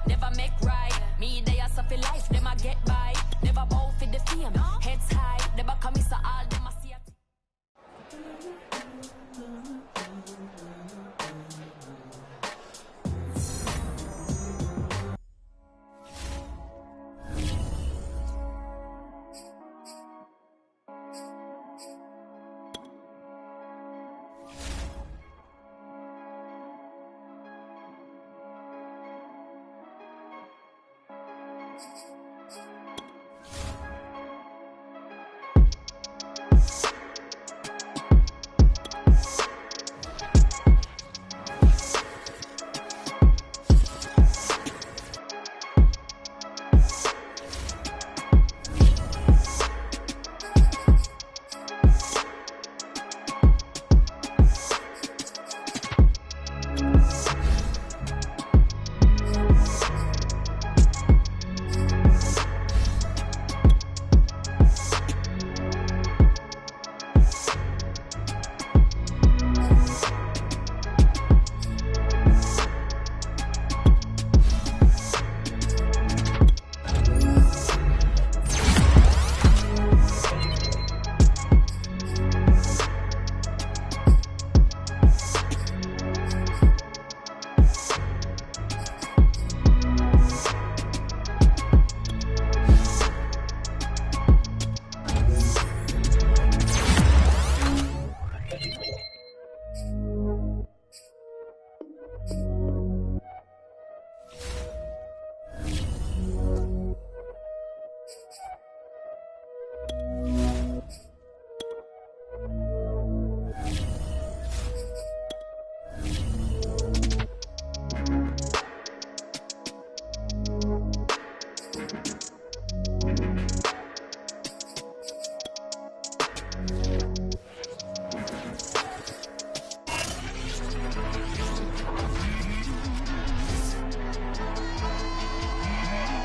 never make right. Me they are suffer life, them a get by. Never bow for the fame, heads high. Never come is all them a see it.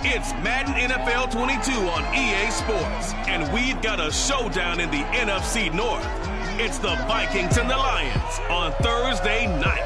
It's Madden NFL 22 on EA Sports, and we've got a showdown in the NFC North. It's the Vikings and the Lions on Thursday night.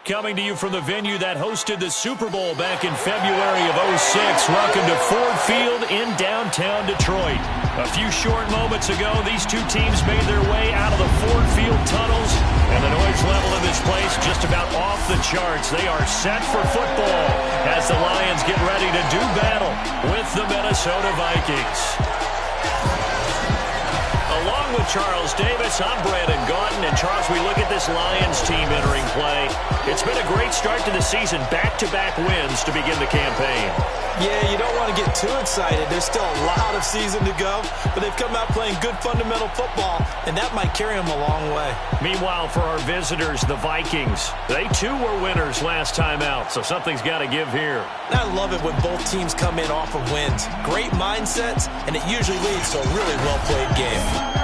Coming to you from the venue that hosted the Super Bowl back in February of '06. Welcome to Ford Field in downtown Detroit. A few short moments ago, these two teams made their way out of the Ford Field tunnels, and the noise level in this place just about off the charts. They are set for football as the Lions get ready to do battle with the Minnesota Vikings. Along with Charles Davis, I'm Brandon Gaudin. And Charles, we look at this Lions team entering play. It's been a great start to the season, back-to-back wins to begin the campaign. Yeah, you don't want to get too excited. There's still a lot of season to go, but they've come out playing good fundamental football, and that might carry them a long way. Meanwhile, for our visitors, the Vikings, they too were winners last time out, so something's got to give here. I love it when both teams come in off of wins. Great mindsets, and it usually leads to a really well-played game.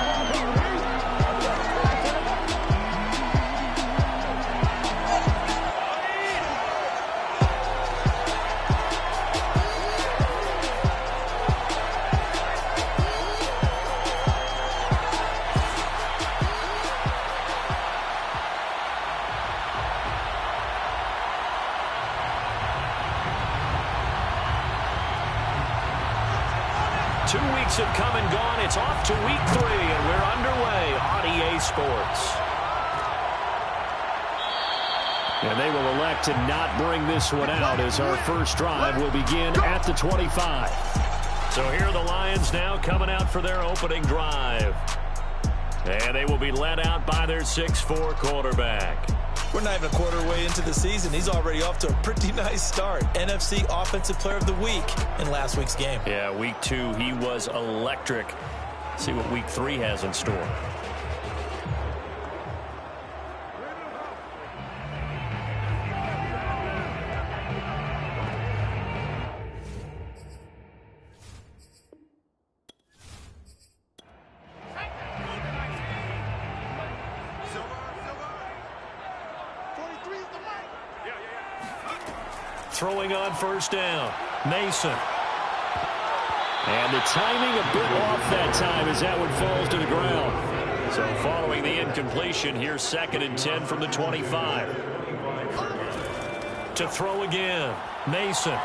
2 weeks have come and gone. It's off to week 3, and we're underway on EA Sports. And they will elect to not bring this one out as our first drive will begin at the 25. So here are the Lions now coming out for their opening drive. And they will be led out by their 6'4" quarterback. We're not even a quarter way into the season. He's already off to a pretty nice start. NFC Offensive Player of the Week in last week's game. Yeah, week 2, he was electric. See what week 3 has in store. Throwing on first down, Mason. And the timing a bit off that time as that one falls to the ground. So following the incompletion, here's 2nd and 10 from the 25. To throw again, Mason.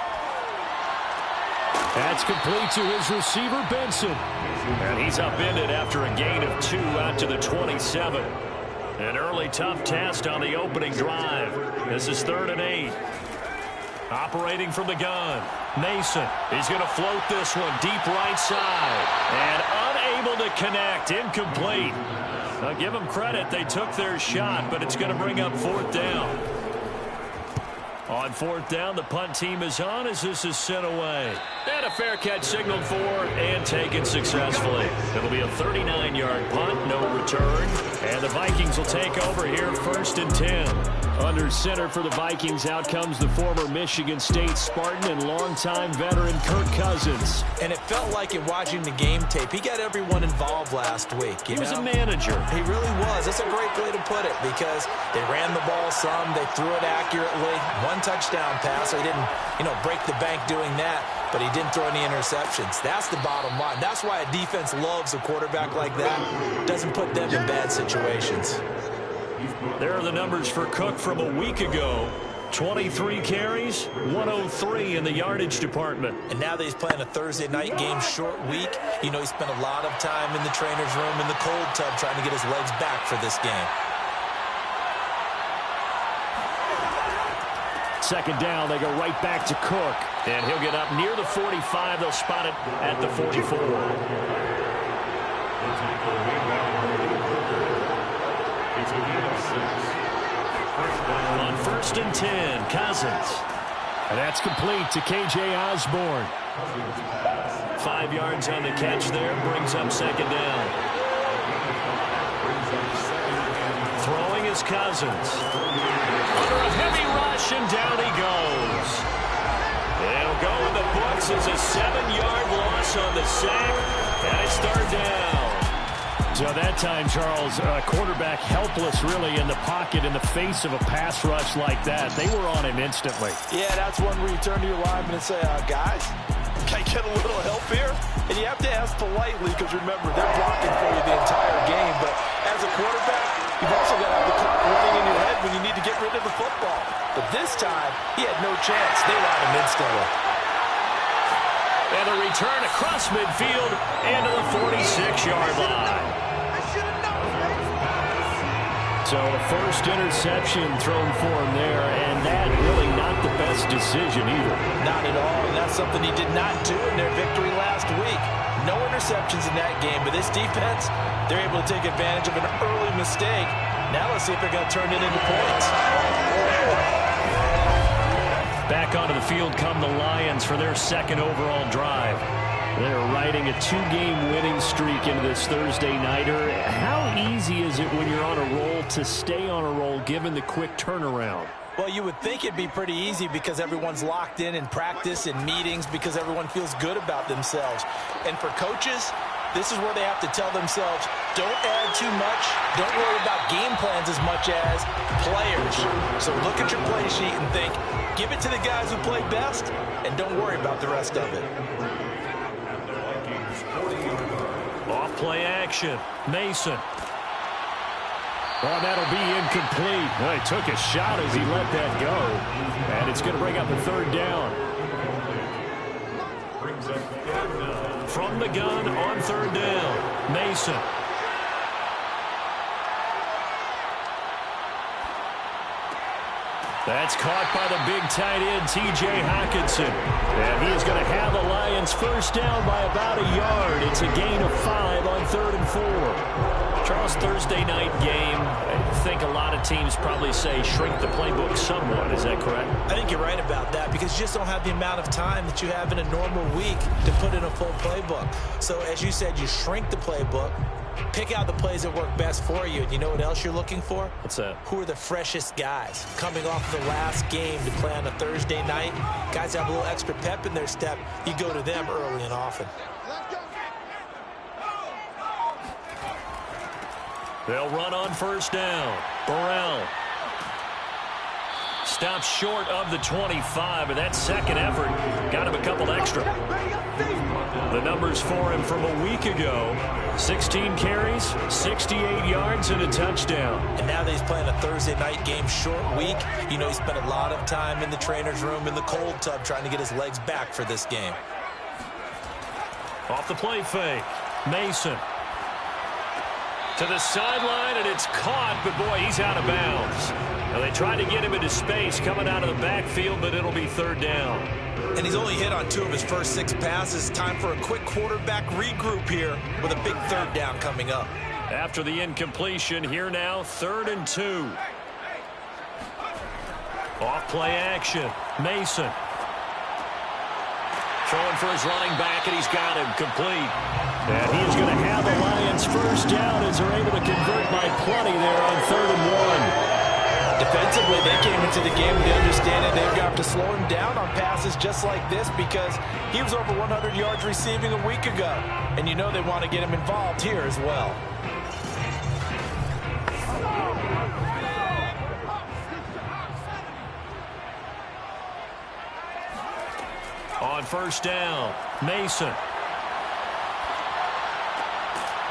That's complete to his receiver, Benson. And he's upended after a gain of 2 out to the 27. An early tough test on the opening drive. This is 3rd and 8. Operating from the gun, Mason. He's going to float this one deep right side. And unable to connect, incomplete. Now give them credit, they took their shot, but it's going to bring up 4th down. On 4th down, the punt team is on as this is sent away. And a fair catch signaled for and taken successfully. It'll be a 39-yard punt, no return. And the Vikings will take over here 1st and 10. Under center for the Vikings, out comes the former Michigan State Spartan and longtime veteran Kirk Cousins. And it felt like in watching the game tape, he got everyone involved last week. He was a manager. He really was. That's a great way to put it because they ran the ball some, they threw it accurately. 1 touchdown pass, so he didn't, break the bank doing that, but he didn't throw any interceptions. That's the bottom line. That's why a defense loves a quarterback like that. Doesn't put them in bad situations. There are the numbers for Cook from a week ago. 23 carries, 103 in the yardage department. And now that he's playing a Thursday night game, short week, he spent a lot of time in the trainer's room in the cold tub trying to get his legs back for this game. 2nd down, they go right back to Cook. And he'll get up near the 45. They'll spot it at the 44. On 1st and 10, Cousins. And that's complete to K.J. Osborne. 5 yards on the catch there, brings up 2nd down. Throwing is Cousins. Under a heavy rush, and down he goes. It'll go in the books as a 7-yard loss on the sack, and it's 3rd down. So that time, Charles, quarterback helpless really in the pocket in the face of a pass rush like that. They were on him instantly. Yeah, that's one where you turn to your lineman and say, guys, can I get a little help here? And you have to ask politely because, remember, they're blocking for you the entire game. But as a quarterback, you've also got to have the clock running in your head when you need to get rid of the football. But this time, he had no chance. They were on him instantly. And a return across midfield and to the 46-yard line. So a first interception thrown for him there, and that really not the best decision either. Not at all, and that's something he did not do in their victory last week. No interceptions in that game, but this defense, they're able to take advantage of an early mistake. Now let's see if they're going to turn it into points. Back onto the field come the Lions for their 2nd overall drive. They're riding a 2-game winning streak into this Thursday nighter. How easy is it when you're on a roll to stay on a roll given the quick turnaround? Well, you would think it'd be pretty easy because everyone's locked in practice and meetings because everyone feels good about themselves. And for coaches, this is where they have to tell themselves, don't add too much. Don't worry about game plans as much as players. So look at your play sheet and think, give it to the guys who play best, and don't worry about the rest of it. Off play action, Mason. Oh, that'll be incomplete. Well, he took a shot as he let that go. And it's going to bring up a 3rd down. From the gun on 3rd down, Mason. That's caught by the big tight end, T.J. Hockenson. And he is going to have the Lions first down by about a yard. It's a gain of 5 on 3rd and 4. Charles, Thursday night game, I think a lot of teams probably say shrink the playbook somewhat. Is that correct? I think you're right about that because you just don't have the amount of time that you have in a normal week to put in a full playbook. So as you said, you shrink the playbook. Pick out the plays that work best for you. And you know what else you're looking for? What's that? Who are the freshest guys? Coming off the last game to play on a Thursday night, guys have a little extra pep in their step. You go to them early and often. They'll run on first down. Burrell stops short of the 25, but that second effort got him a couple extra. The numbers for him from a week ago: 16 carries, 68 yards, and a touchdown. And now that he's playing a Thursday night game, short week, you know he spent a lot of time in the trainer's room, in the cold tub, trying to get his legs back for this game. Off the play fake, Mason. To the sideline, and it's caught, but boy, he's out of bounds. Now they tried to get him into space coming out of the backfield, but it'll be third down. And he's only hit on 2 of his first 6 passes. Time for a quick quarterback regroup here with a big third down coming up. After the incompletion, here now, 3rd and 2. Off play action, Mason. Throwing for his running back, and he's got him complete. And he's going to have the Lions first down as they're able to convert by plenty there on 3rd and 1. Defensively, they came into the game with the understanding they've got to slow him down on passes just like this because he was over 100 yards receiving a week ago. And you know they want to get him involved here as well. On first down, Mason.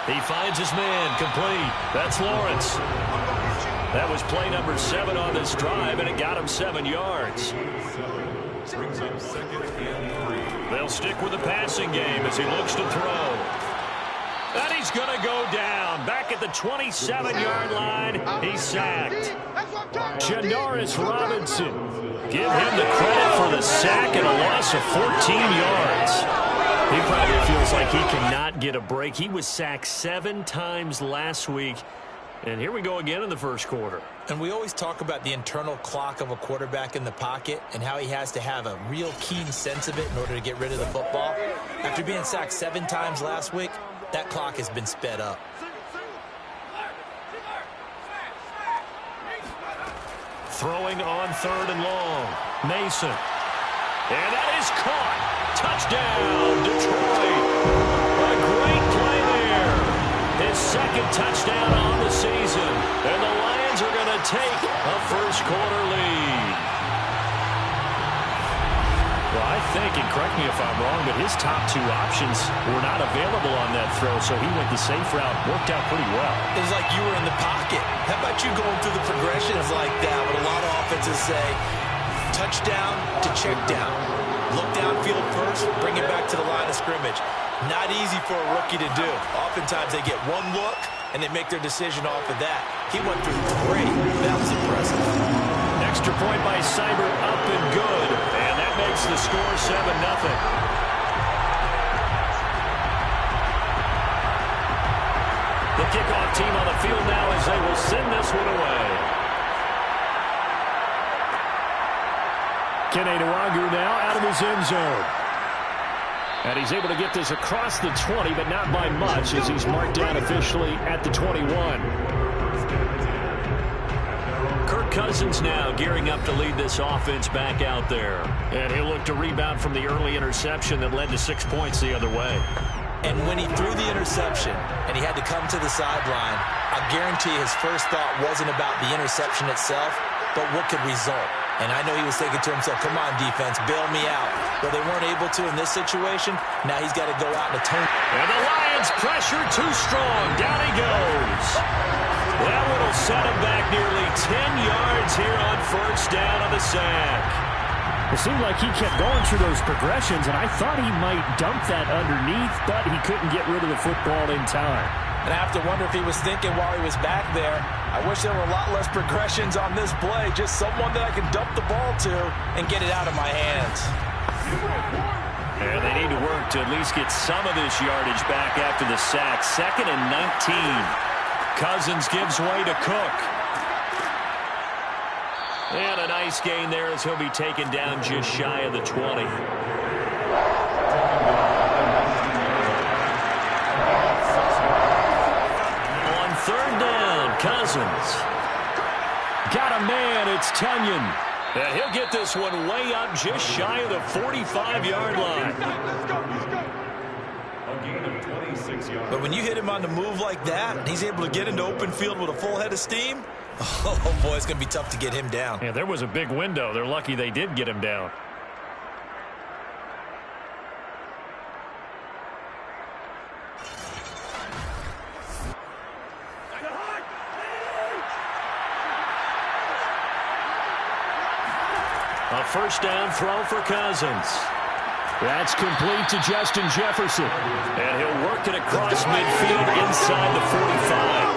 He finds his man, complete. That's Lawrence. That was play number 7 on this drive, and it got him 7 yards. They'll stick with the passing game as he looks to throw. And he's going to go down. Back at the 27-yard line, he's sacked. Janoris Robinson. Give him the credit for the sack and a loss of 14 yards. He probably feels like he cannot get a break. He was sacked 7 times last week. And here we go again in the first quarter. And we always talk about the internal clock of a quarterback in the pocket and how he has to have a real keen sense of it in order to get rid of the football. After being sacked 7 times last week, that clock has been sped up. Throwing on 3rd and long. Mason. And that is caught. Touchdown, Detroit. A great play there. His 2nd touchdown on the season. And the Lions are going to take a first quarter lead. Well, I think, and correct me if I'm wrong, but his top 2 options were not available on that throw, so he went the safe route. Worked out pretty well. It was like you were in the pocket. How about you going through the progressions like that? What a lot of offenses say, touchdown to check down. Look downfield first, bring it back to the line of scrimmage. Not easy for a rookie to do. Oftentimes they get one look, and they make their decision off of that. He went through 3. That was impressive. Extra point by Seibert, up and good. And that makes the score 7-0. The kickoff team on the field now as they will send this one away. Kene Nwangwu now out of his end zone. And he's able to get this across the 20, but not by much as he's marked down officially at the 21. Kirk Cousins now gearing up to lead this offense back out there. And he'll look to rebound from the early interception that led to 6 points the other way. And when he threw the interception and he had to come to the sideline, I guarantee his first thought wasn't about the interception itself, but what could result. And I know he was thinking to himself, come on, defense, bail me out. Well, they weren't able to in this situation. Now he's got to go out and atone. And the Lions pressure too strong. Down he goes. That one will set him back nearly 10 yards here on first down on the sack. It seemed like he kept going through those progressions, and I thought he might dump that underneath, but he couldn't get rid of the football in time. And I have to wonder if he was thinking while he was back there, I wish there were a lot less progressions on this play, just someone that I can dump the ball to and get it out of my hands. And they need to work to at least get some of this yardage back after the sack. 2nd and 19. Cousins gives way to Cook. And a nice gain there as he'll be taken down just shy of the 20. On 3rd down, Cousins. Got a man, it's Tunyon. And he'll get this one way up just shy of the 45-yard line. But when you hit him on the move like that, and he's able to get into open field with a full head of steam, oh boy, it's going to be tough to get him down. Yeah, there was a big window. They're lucky they did get him down. first down throw for Cousins. That's complete to Justin Jefferson. And he'll work it across midfield inside the 45.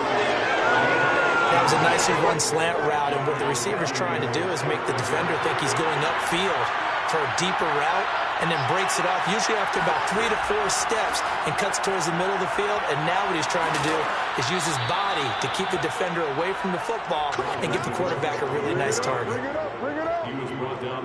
That was a nicely run slant route, and what the receiver's trying to do is make the defender think he's going upfield for a deeper route, and then breaks it off, usually after about 3 to 4 steps, and cuts towards the middle of the field. And now what he's trying to do is use his body to keep the defender away from the football and give the quarterback a really nice target.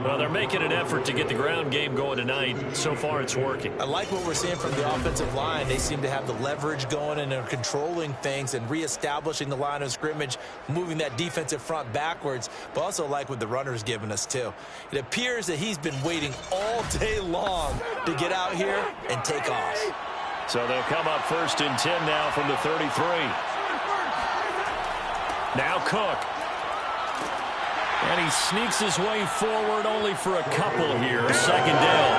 Well, they're making an effort to get the ground game going tonight. So far, it's working. I like what we're seeing from the offensive line. They seem to have the leverage going, and they're controlling things and reestablishing the line of scrimmage, moving that defensive front backwards, but also like what the runner's giving us, too. It appears that he's been waiting all day long to get out here and take off. So they'll come up 1st and 10 now from the 33. Now Cook. And he sneaks his way forward only for a couple here. 2nd down.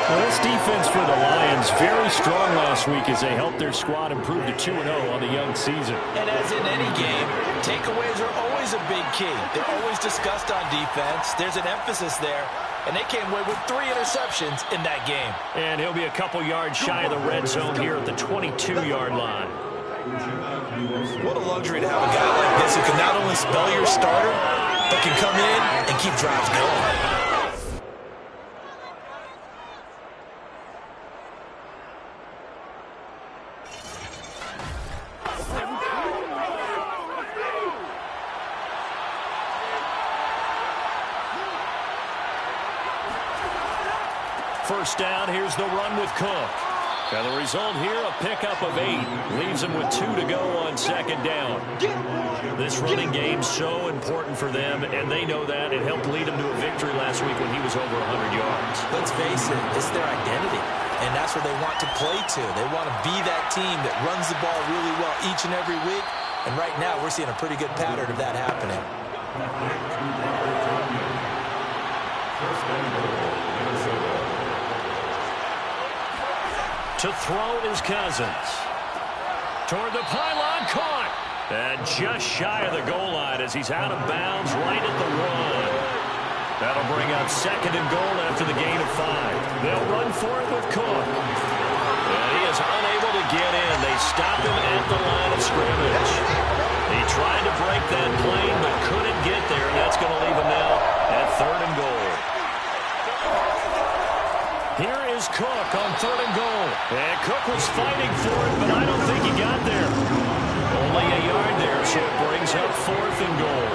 Well, this defense for the Lions, very strong last week as they helped their squad improve to 2-0 on the young season. And as in any game, takeaways are always a big key. They're always discussed on defense. There's an emphasis there. And they came away with 3 interceptions in that game. And he'll be a couple yards shy of the red zone here at the 22-yard line. What a luxury to have a guy like this who can not only spell your starter, but can come in and keep drives going. First down, here's the run with Cook. And the result here, a pickup of 8. Leaves him with 2 to go on 2nd down. This running game so important for them, and they know that. It helped lead him to a victory last week when he was over 100 yards. Let's face it, it's their identity, and that's what they want to play to. They want to be that team that runs the ball really well each and every week, and right now we're seeing a pretty good pattern of that happening. To throw is Cousins. Toward the pylon, caught. And just shy of the goal line as he's out of bounds right at the 1. That'll bring up 2nd and goal after the gain of 5. They'll run for it with Cook. And he is unable to get in. They stop him at the line of scrimmage. He tried to break that plane but couldn't get there, and that's going to leave him now at 3rd and goal. Here is Cook on 3rd and goal. And Cook was fighting for it, but I don't think he got there. Only a yard there, so it brings up 4th and goal.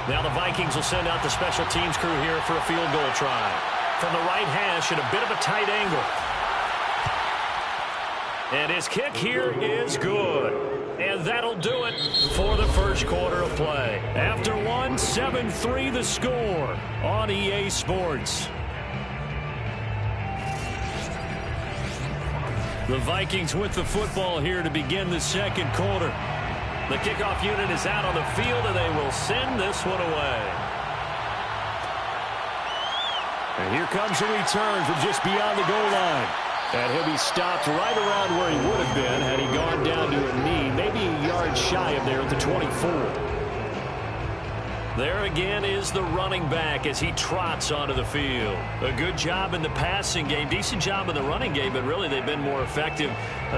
Now the Vikings will send out the special teams crew here for a field goal try. From the right hash at a bit of a tight angle. And his kick here is good. And that'll do it for the first quarter of play. After 1, 7-3 the score on EA Sports. The Vikings with the football here to begin the 2nd quarter. The kickoff unit is out on the field, and they will send this one away. And here comes a return from just beyond the goal line. And he'll be stopped right around where he would have been had he gone down to a knee, maybe a yard shy of there at the 24. There again is the running back as he trots onto the field. A good job in the passing game, decent job in the running game, but really they've been more effective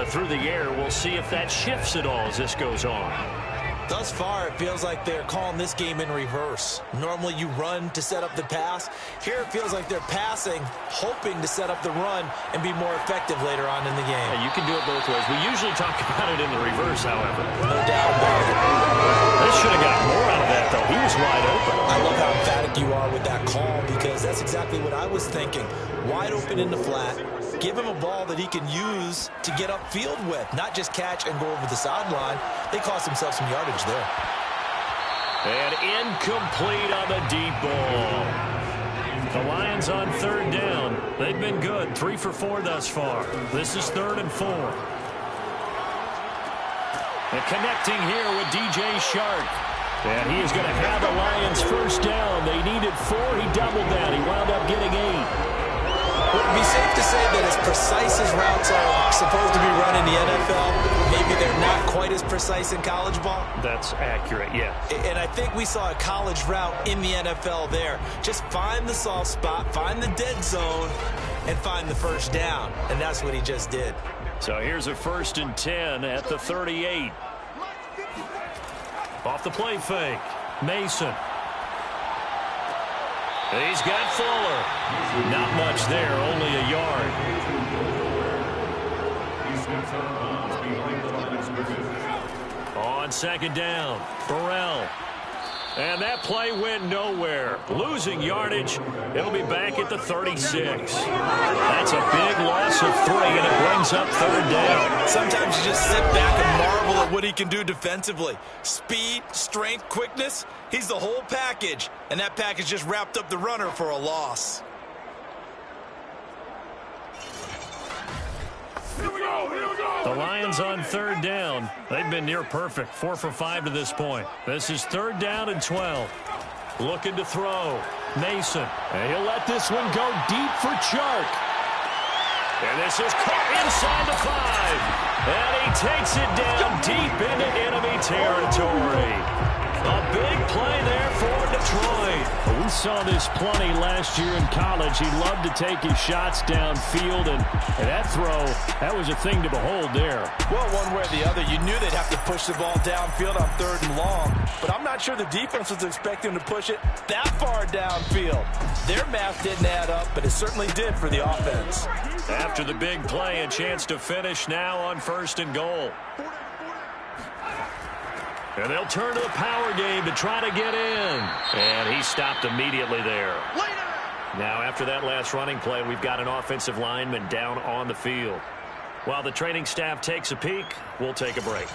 through the air. We'll see if that shifts at all as this goes on. Thus far, it feels like they're calling this game in reverse. Normally, you run to set up the pass. Here, it feels like they're passing, hoping to set up the run and be more effective later on in the game. Yeah, you can do it both ways. We usually talk about it in the reverse, however. No doubt about it. They should have got more out of that, though. He was wide open. I love how emphatic you are with that call because that's exactly what I was thinking. Wide open in the flat. Give him a ball that he can use to get upfield with, not just catch and go over the sideline. They cost themselves some yardage there. And incomplete on the deep ball. The Lions on 3rd down. They've been good, 3 for 4 thus far. This is 3rd and 4. And connecting here with DJ Shark. And he is going to have a Lions first down. They needed 4. He doubled that. He wound up getting 8. It would be safe to say that as precise as routes are supposed to be run in the NFL, maybe they're not quite as precise in college ball. That's accurate, yeah. And I think we saw a college route in the NFL there. Just find the soft spot, find the dead zone, and find the first down. And that's what he just did. So here's a 1st and 10 at the 38. Off the play fake. Mason. He's got Fuller. Not much there, only a yard. On 2nd down, Burrell. And that play went nowhere. Losing yardage. It'll be back at the 36. That's a big loss of 3, and it brings up 3rd down. Sometimes you just sit back and marvel at what he can do defensively. Speed, strength, quickness. He's the whole package. And that package just wrapped up the runner for a loss. The Lions on 3rd down. They've been near perfect. 4 for 5 to this point. This is 3rd down and 12. Looking to throw. Mason. And he'll let this one go deep for Chark. And this is caught inside the 5. And he takes it down deep into enemy territory. A big play there for Detroit. Well, we saw this plenty last year in college. He loved to take his shots downfield, and that throw, that was a thing to behold there. Well, one way or the other, you knew they'd have to push the ball downfield on 3rd and long, but I'm not sure the defense was expecting to push it that far downfield. Their math didn't add up, but it certainly did for the offense. After the big play, a chance to finish now on 1st and goal. And they'll turn to the power game to try to get in. And he stopped immediately there. Now, after that last running play, we've got an offensive lineman down on the field. While the training staff takes a peek, we'll take a break.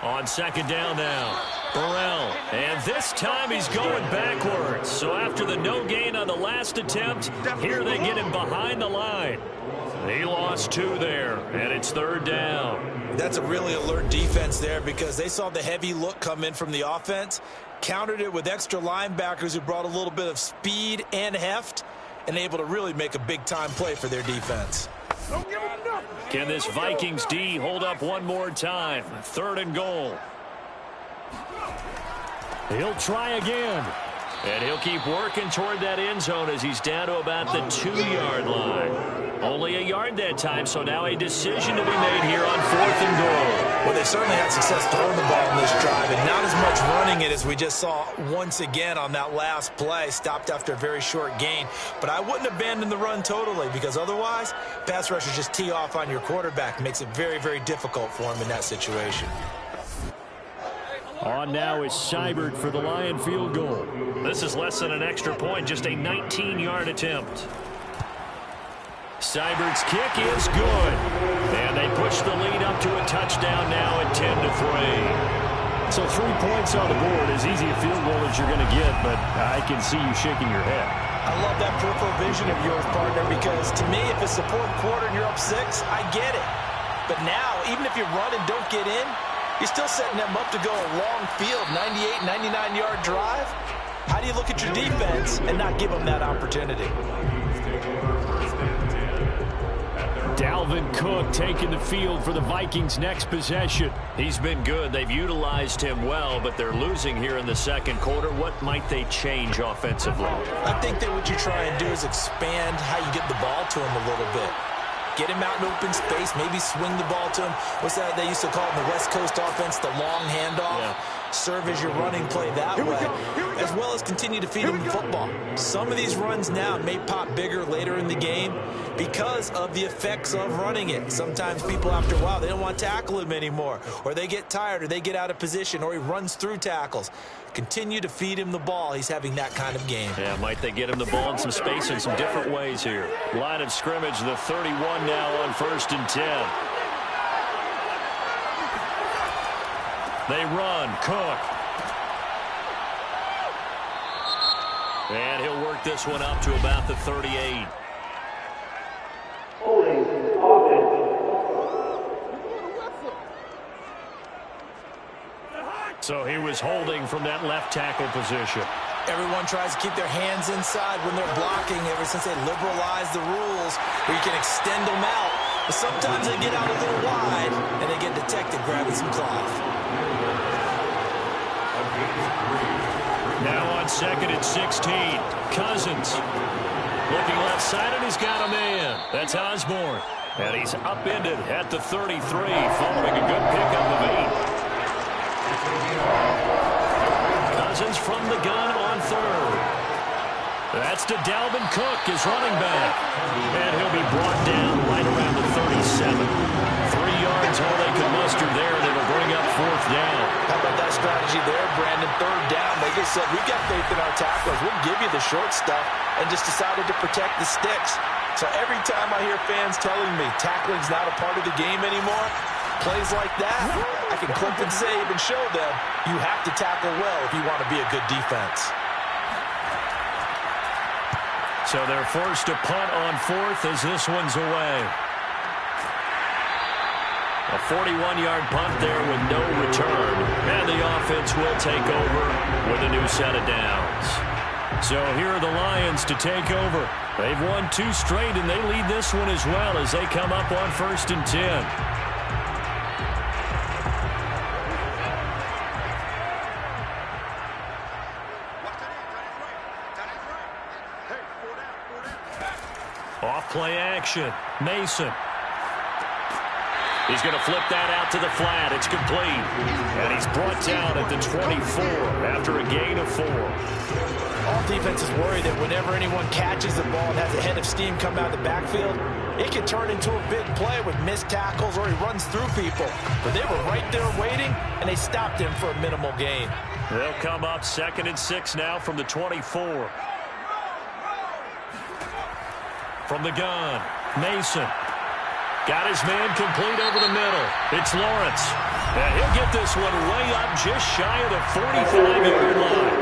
On 2nd down now, Burrell. And this time he's going backwards. So after the no gain on the last attempt, here they get him behind the line. He lost 2 there, and it's 3rd down. That's a really alert defense there because they saw the heavy look come in from the offense, countered it with extra linebackers who brought a little bit of speed and heft, and able to really make a big-time play for their defense. Can this Vikings D hold up one more time? 3rd and goal. He'll try again. And he'll keep working toward that end zone as he's down to about the 2-yard line. Only a yard that time, so now a decision to be made here on 4th and goal. Well, they certainly had success throwing the ball in this drive, and not as much running it as we just saw once again on that last play. Stopped after a very short gain. But I wouldn't abandon the run totally because otherwise, pass rushers just tee off on your quarterback. Makes it very, very difficult for him in that situation. On now is Seibert for the Lion field goal. This is less than an extra point, just a 19-yard attempt. Seibert's kick is good. And they push the lead up to a touchdown now at 10-3. So 3 points on the board, as easy a field goal as you're going to get, but I can see you shaking your head. I love that peripheral vision of yours, partner, because to me, if it's the 4th quarter and you're up 6, I get it. But now, even if you run and don't get in, you're still setting them up to go a long field, 98, 99-yard drive. How do you look at your defense and not give them that opportunity? Dalvin Cook taking the field for the Vikings' next possession. He's been good. They've utilized him well, but they're losing here in the 2nd quarter. What might they change offensively? I think that what you try and do is expand how you get the ball to him a little bit. Get him out in open space, maybe swing the ball to him. What's that they used to call it in the West Coast offense, the long handoff? Yeah. Serve as your running play that way, as well as continue to feed him the football. Some of these runs now may pop bigger later in the game because of the effects of running it. Sometimes people, after a while, they don't want to tackle him anymore, or they get tired, or they get out of position, or he runs through tackles. Continue to feed him the ball. He's having that kind of game. Yeah, might they get him the ball in some space in some different ways here. Line of scrimmage, the 31 now on 1st and 10. They run. Cook. And he'll work this one up to about the 38. So he was holding from that left tackle position. Everyone tries to keep their hands inside when they're blocking ever since they liberalized the rules where you can extend them out. But sometimes they get out a little wide and they get detected grabbing some cloth. Now on 2nd and 16. Cousins looking left side, and he's got a man. That's Osborne. And he's upended at the 33 following a good pickup of 8. Cousins from the gun on 3rd. That's to Dalvin Cook, his running back. And he'll be brought down right around the 37. 3 yards all they could muster there, and it'll bring up 4th down. How about that strategy there, Brandon? 3rd down. They just said, we've got faith in our tacklers. We'll give you the short stuff, and just decided to protect the sticks. So every time I hear fans telling me tackling's not a part of the game anymore, plays like that, I can clip and save and show them you have to tackle well if you want to be a good defense. So they're forced to punt on 4th as this one's away. A 41-yard punt there with no return. And the offense will take over with a new set of downs. So here are the Lions to take over. They've won 2 straight, and they lead this one as well as they come up on 1st and 10. Off-play action. Mason. He's going to flip that out to the flat. It's complete. And he's brought down at the 24 after a gain of 4. All defenses worry that whenever anyone catches the ball and has a head of steam come out of the backfield, it can turn into a big play with missed tackles or he runs through people. But they were right there waiting, and they stopped him for a minimal gain. They'll come up 2nd and 6 now from the 24. From the gun, Mason. Got his man complete over the middle. It's Lawrence. And he'll get this one way up just shy of the 45-yard line.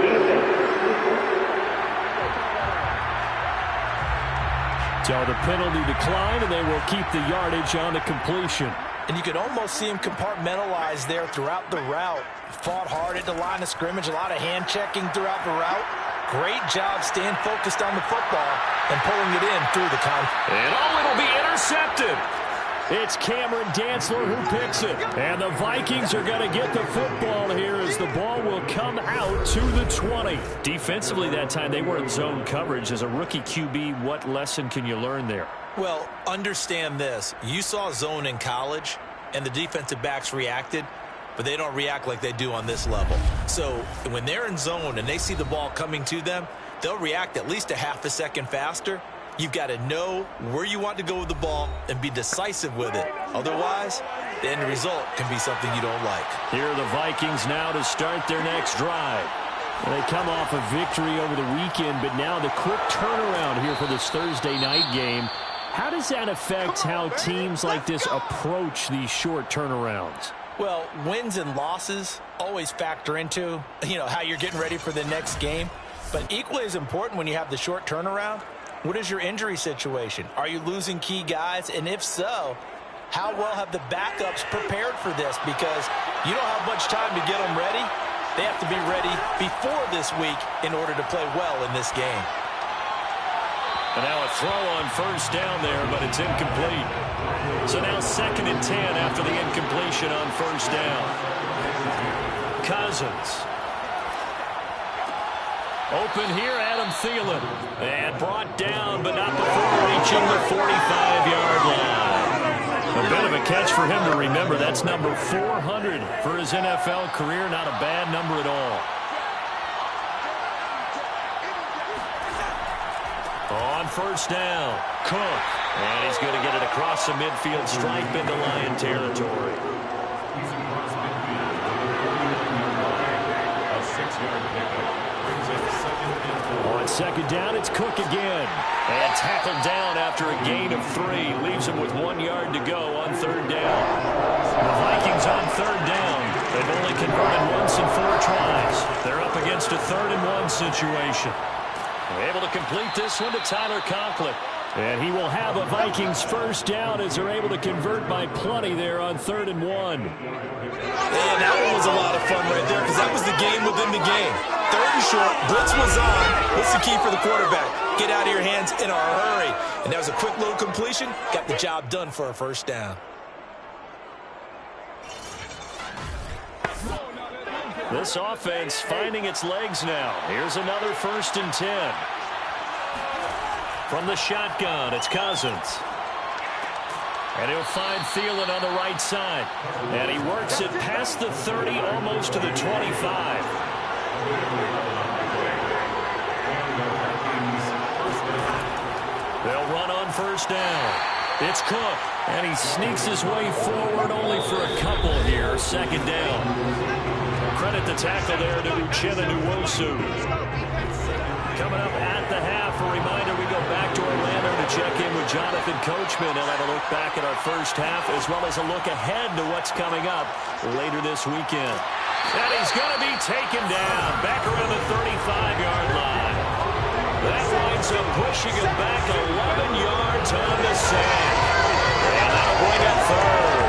So the penalty declined, and they will keep the yardage on the completion. And you could almost see him compartmentalize there throughout the route. Fought hard at the line of scrimmage, a lot of hand-checking throughout the route. Great job staying focused on the football and pulling it in through the contact. And it'll be intercepted. It's Cameron Dantzler who picks it. And the Vikings are going to get the football here as the ball will come out to the 20. Defensively that time, they were in zone coverage. As a rookie QB, what lesson can you learn there? Well, understand this. You saw zone in college, and the defensive backs reacted, but they don't react like they do on this level. So when they're in zone and they see the ball coming to them, they'll react at least a half a second faster. You've got to know where you want to go with the ball and be decisive with it. Otherwise, the end result can be something you don't like. Here are the Vikings now to start their next drive. They come off a victory over the weekend, but now the quick turnaround here for this Thursday night game. How does that affect how teams like this approach these short turnarounds? Well, wins and losses always factor into, how you're getting ready for the next game. But equally as important when you have the short turnaround, what is your injury situation? Are you losing key guys? And if so, how well have the backups prepared for this? Because you don't have much time to get them ready. They have to be ready before this week in order to play well in this game. And now a throw on first down there, but it's incomplete. So now 2nd and 10 after the incompletion on first down. Cousins. Open here, Adam Thielen. And brought down, but not before reaching the 45-yard line. A bit of a catch for him to remember. That's number 400 for his NFL career. Not a bad number at all. On first down, Cook. And he's going to get it across the midfield stripe into Lion territory. On second down, it's Cook again. And tackled down after a gain of 3. Leaves him with 1 yard to go on third down. The Vikings on third down. They've only converted once in 4 tries. They're up against a 3rd and 1 situation. Able to complete this one to Tyler Conklin. And he will have a Vikings first down as they're able to convert by plenty there on 3rd and 1. And that one was a lot of fun right there because that was the game within the game. 3rd and short, blitz was on. What's the key for the quarterback? Get out of your hands in a hurry. And that was a quick little completion. Got the job done for a first down. This offense finding its legs now. Here's another 1st and 10. From the shotgun, it's Cousins. And he'll find Thielen on the right side. And he works it past the 30, almost to the 25. They'll run on first down. It's Cook. And he sneaks his way forward only for a couple here. 2nd down. Credit the tackle there to Uchenna Nwosu. Coming up at the half, a reminder we go back to Orlando to check in with Jonathan Coachman and have a look back at our first half as well as a look ahead to what's coming up later this weekend. And he's going to be taken down back around the 35-yard line. That winds up pushing him back 11 yards on the sack. And that'll bring up 3rd.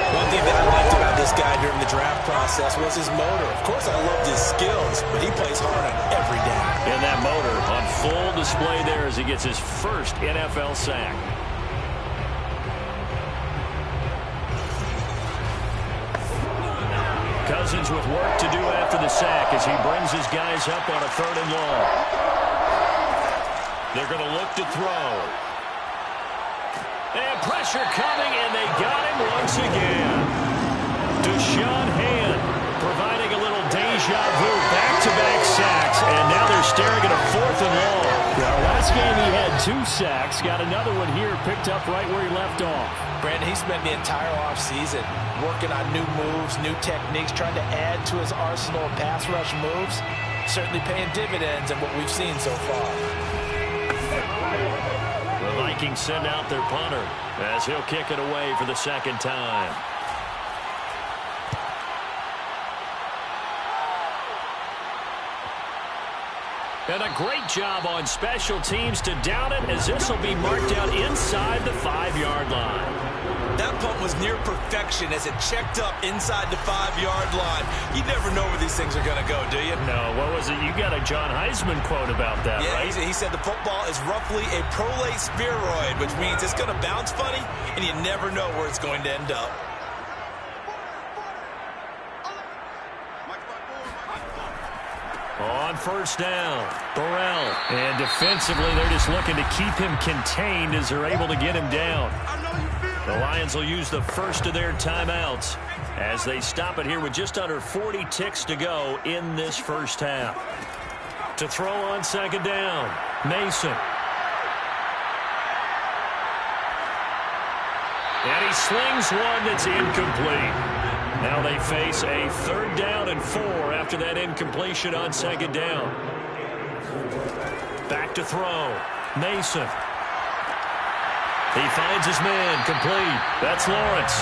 One thing that I liked about this guy during the draft process was his motor. Of course, I loved his skills, but he plays hard on every down. And that motor on full display there as he gets his first NFL sack. Cousins with work to do after the sack as he brings his guys up on a 3rd and long. They're going to look to throw. And pressure coming, and they got him once again. Deshaun Hand providing a little deja vu, back-to-back sacks, and now they're staring at a 4th and long. Last game he had 2 sacks, got another one here, picked up right where he left off. Brandon, he spent the entire offseason working on new moves, new techniques, trying to add to his arsenal of pass rush moves. Certainly paying dividends in what we've seen so far. The Vikings send out their punter as he'll kick it away for the 2nd time. And a great job on special teams to down it as this will be marked out inside the 5-yard line. That punt was near perfection as it checked up inside the 5-yard line. You never know where these things are going to go, do you? No, what was it? You got a John Heisman quote about that, yeah, right? He said the football is roughly a prolate spheroid, which means it's going to bounce funny, and you never know where it's going to end up. On first down, Burrell. And defensively, they're just looking to keep him contained as they're able to get him down. The Lions will use the first of their timeouts as they stop it here with just under 40 ticks to go in this first half. To throw on 2nd down, Mason. And he slings one that's incomplete. Now they face a 3rd down and 4 after that incompletion on 2nd down. Back to throw. Mason. He finds his man complete. That's Lawrence.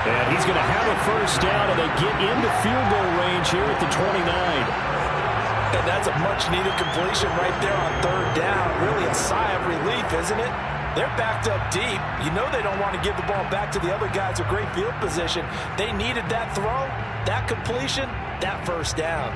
And he's going to have a first down, and they get into field goal range here at the 29. And that's a much-needed completion right there on 3rd down. Really a sigh of relief, isn't it? They're backed up deep. You know they don't want to give the ball back to the other guys with great field position. They needed that throw, that completion, that first down.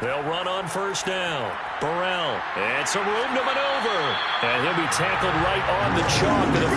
They'll run on first down. Burrell. And some room to maneuver. And he'll be tackled right on the chalk at a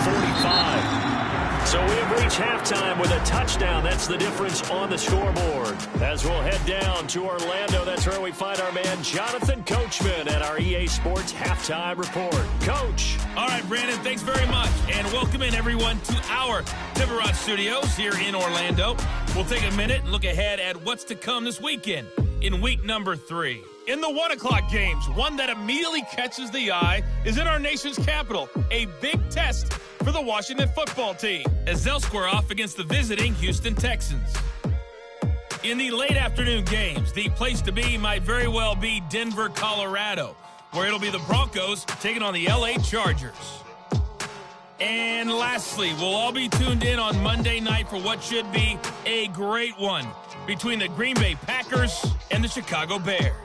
45. So we have reached halftime with a touchdown. That's the difference on the scoreboard. As we'll head down to Orlando, that's where we find our man Jonathan Coachman at our EA Sports Halftime Report. Coach. All right, Brandon, thanks very much. And welcome in, everyone, to our Pivot Rod Studios here in Orlando. We'll take a minute and look ahead at what's to come this weekend in week number 3. In the 1 o'clock games, one that immediately catches the eye is in our nation's capital, a big test for the Washington football team as they'll square off against the visiting Houston Texans. In the late afternoon games, the place to be might very well be Denver, Colorado, where it'll be the Broncos taking on the LA Chargers. And lastly, we'll all be tuned in on Monday night for what should be a great one between the Green Bay Packers and the Chicago Bears.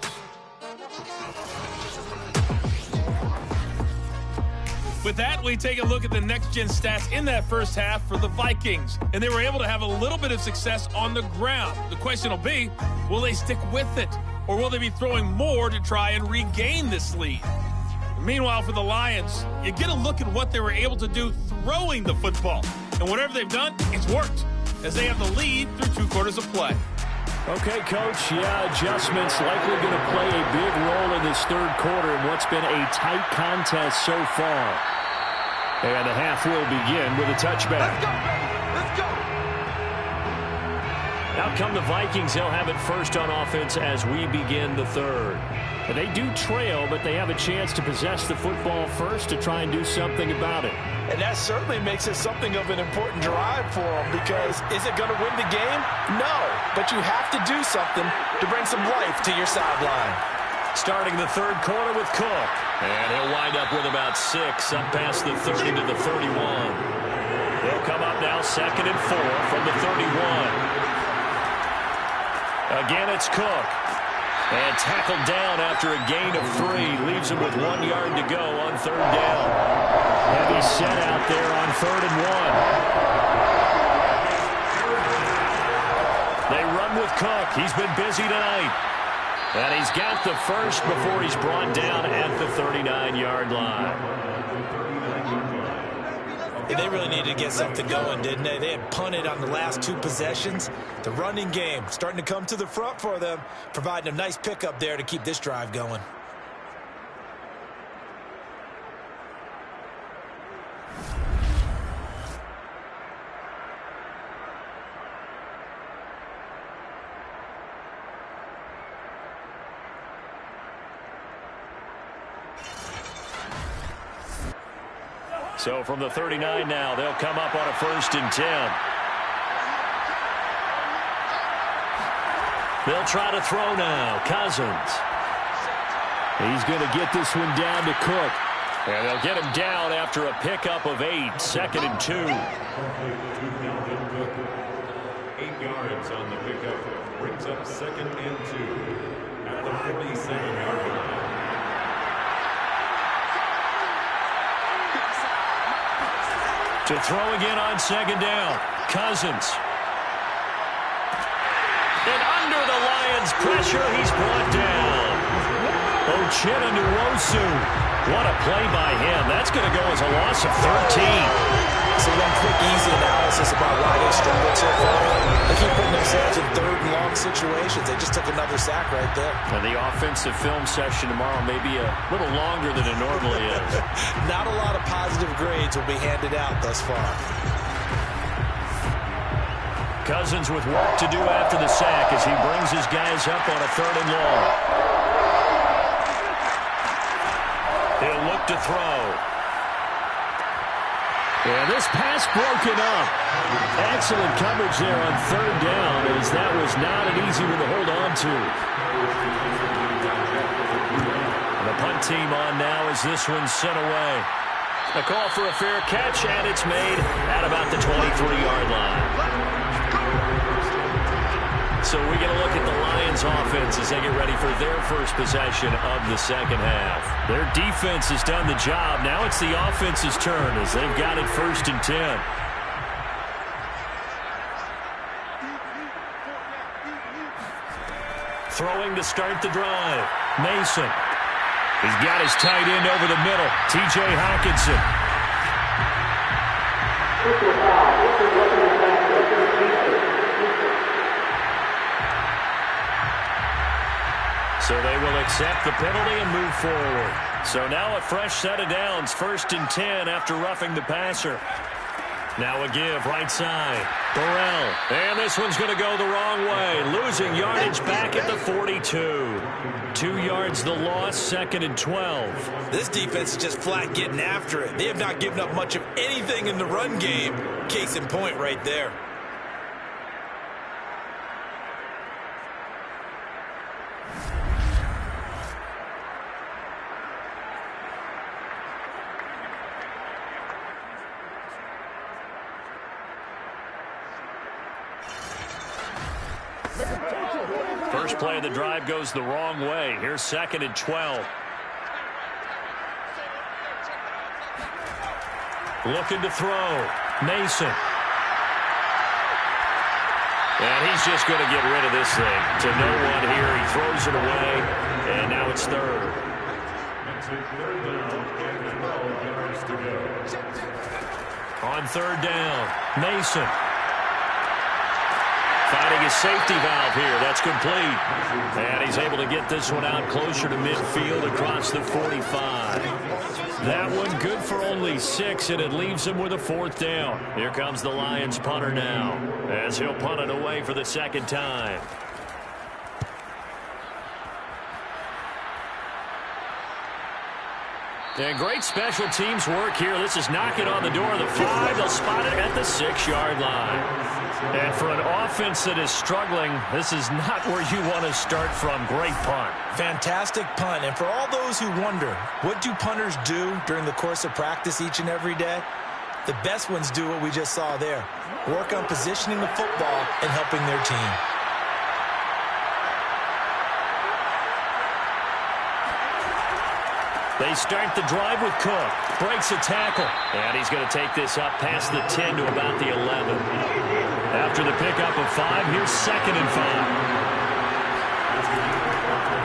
With that, we take a look at the next-gen stats in that first half for the Vikings, and they were able to have a little bit of success on the ground. The question will be, will they stick with it, or will they be throwing more to try and regain this lead? Meanwhile, for the Lions, you get a look at what they were able to do throwing the football, and whatever they've done, it's worked, as they have the lead through 2 quarters of play. Okay, Coach, adjustments likely going to play a big role in this third quarter in what's been a tight contest so far. And the half will begin with a touchback. Let's go, baby. Let's go. Out come the Vikings. They'll have it first on offense as we begin the third. And they do trail, but they have a chance to possess the football first to try and do something about it. And that certainly makes it something of an important drive for them, because is it going to win the game? No, but you have to do something to bring some life to your sideline. Starting the third quarter with Cook. And he'll wind up with about 6 up past the 30 to the 31. They'll come up now 2nd and 4 from the 31. Again, it's Cook. And tackled down after a gain of 3. Leaves him with 1 yard to go on third down. Heavy set out there on 3rd and 1. They run with Cook. He's been busy tonight. And he's got the first before he's brought down at the 39-yard line. They really needed to get something going, didn't they? They had punted on the last 2 possessions. The running game starting to come to the front for them, providing a nice pickup there to keep this drive going. So from the 39 now, they'll come up on a 1st and 10. They'll try to throw now. Cousins. He's going to get this one down to Cook. And they'll get him down after a pickup of 8. 2nd and 2. 8 yards on the pickup. Brings up 2nd and 2 at the 47-yard line. To throw again on 2nd down. Cousins. And under the Lions' pressure, he's brought down. Uchenna Nwosu. What a play by him. That's going to go as a loss of 13. So one quick, easy analysis about why they struggled so far. They keep putting themselves in 3rd and long situations. They just took another sack right there. And the offensive film session tomorrow may be a little longer than it normally is. Not a lot of positive grades will be handed out thus far. Cousins with work to do after the sack as he brings his guys up on a 3rd and long. He'll look to throw. Yeah, this pass broken up. Excellent coverage there on 3rd down, as that was not an easy one to hold on to. And the punt team on now as this one's sent away. A call for a fair catch, and it's made at about the 23-yard line. So we get a look at the Lions offense as they get ready for their first possession of the second half. Their defense has done the job. Now it's the offense's turn as they've got it 1st and 10. Throwing to start the drive. Mason. He's got his tight end over the middle. T.J. Hockenson. So they will accept the penalty and move forward. So now a fresh set of downs, 1st and 10 after roughing the passer. Now a give right side. Burrell. And this one's going to go the wrong way. Losing yardage back at the 42. 2 yards the loss, 2nd and 12. This defense is just flat getting after it. They have not given up much of anything in the run game. Case in point right there. First play of the drive goes the wrong way. Here's 2nd and 12. Looking to throw. Mason. And he's just going to get rid of this thing. To no one here. He throws it away. And now it's 3rd. That's a 3rd down and 12 yards to go. On 3rd down, Mason. Finding his safety valve here. That's complete. And he's able to get this one out closer to midfield across the 45. That one good for only 6, and it leaves him with a 4th down. Here comes the Lions punter now, as he'll punt it away for the 2nd time. And great special teams work here. This is knocking on the door of the 5. They'll spot it at the 6-yard line. And for an offense that is struggling, this is not where you want to start from. Great punt. Fantastic punt. And for all those who wonder, what do punters do during the course of practice each and every day? The best ones do what we just saw there. Work on positioning the football and helping their team. They start the drive with Cook. Breaks a tackle. And he's going to take this up past the 10 to about the 11. After the pickup of 5, here's 2nd and 5.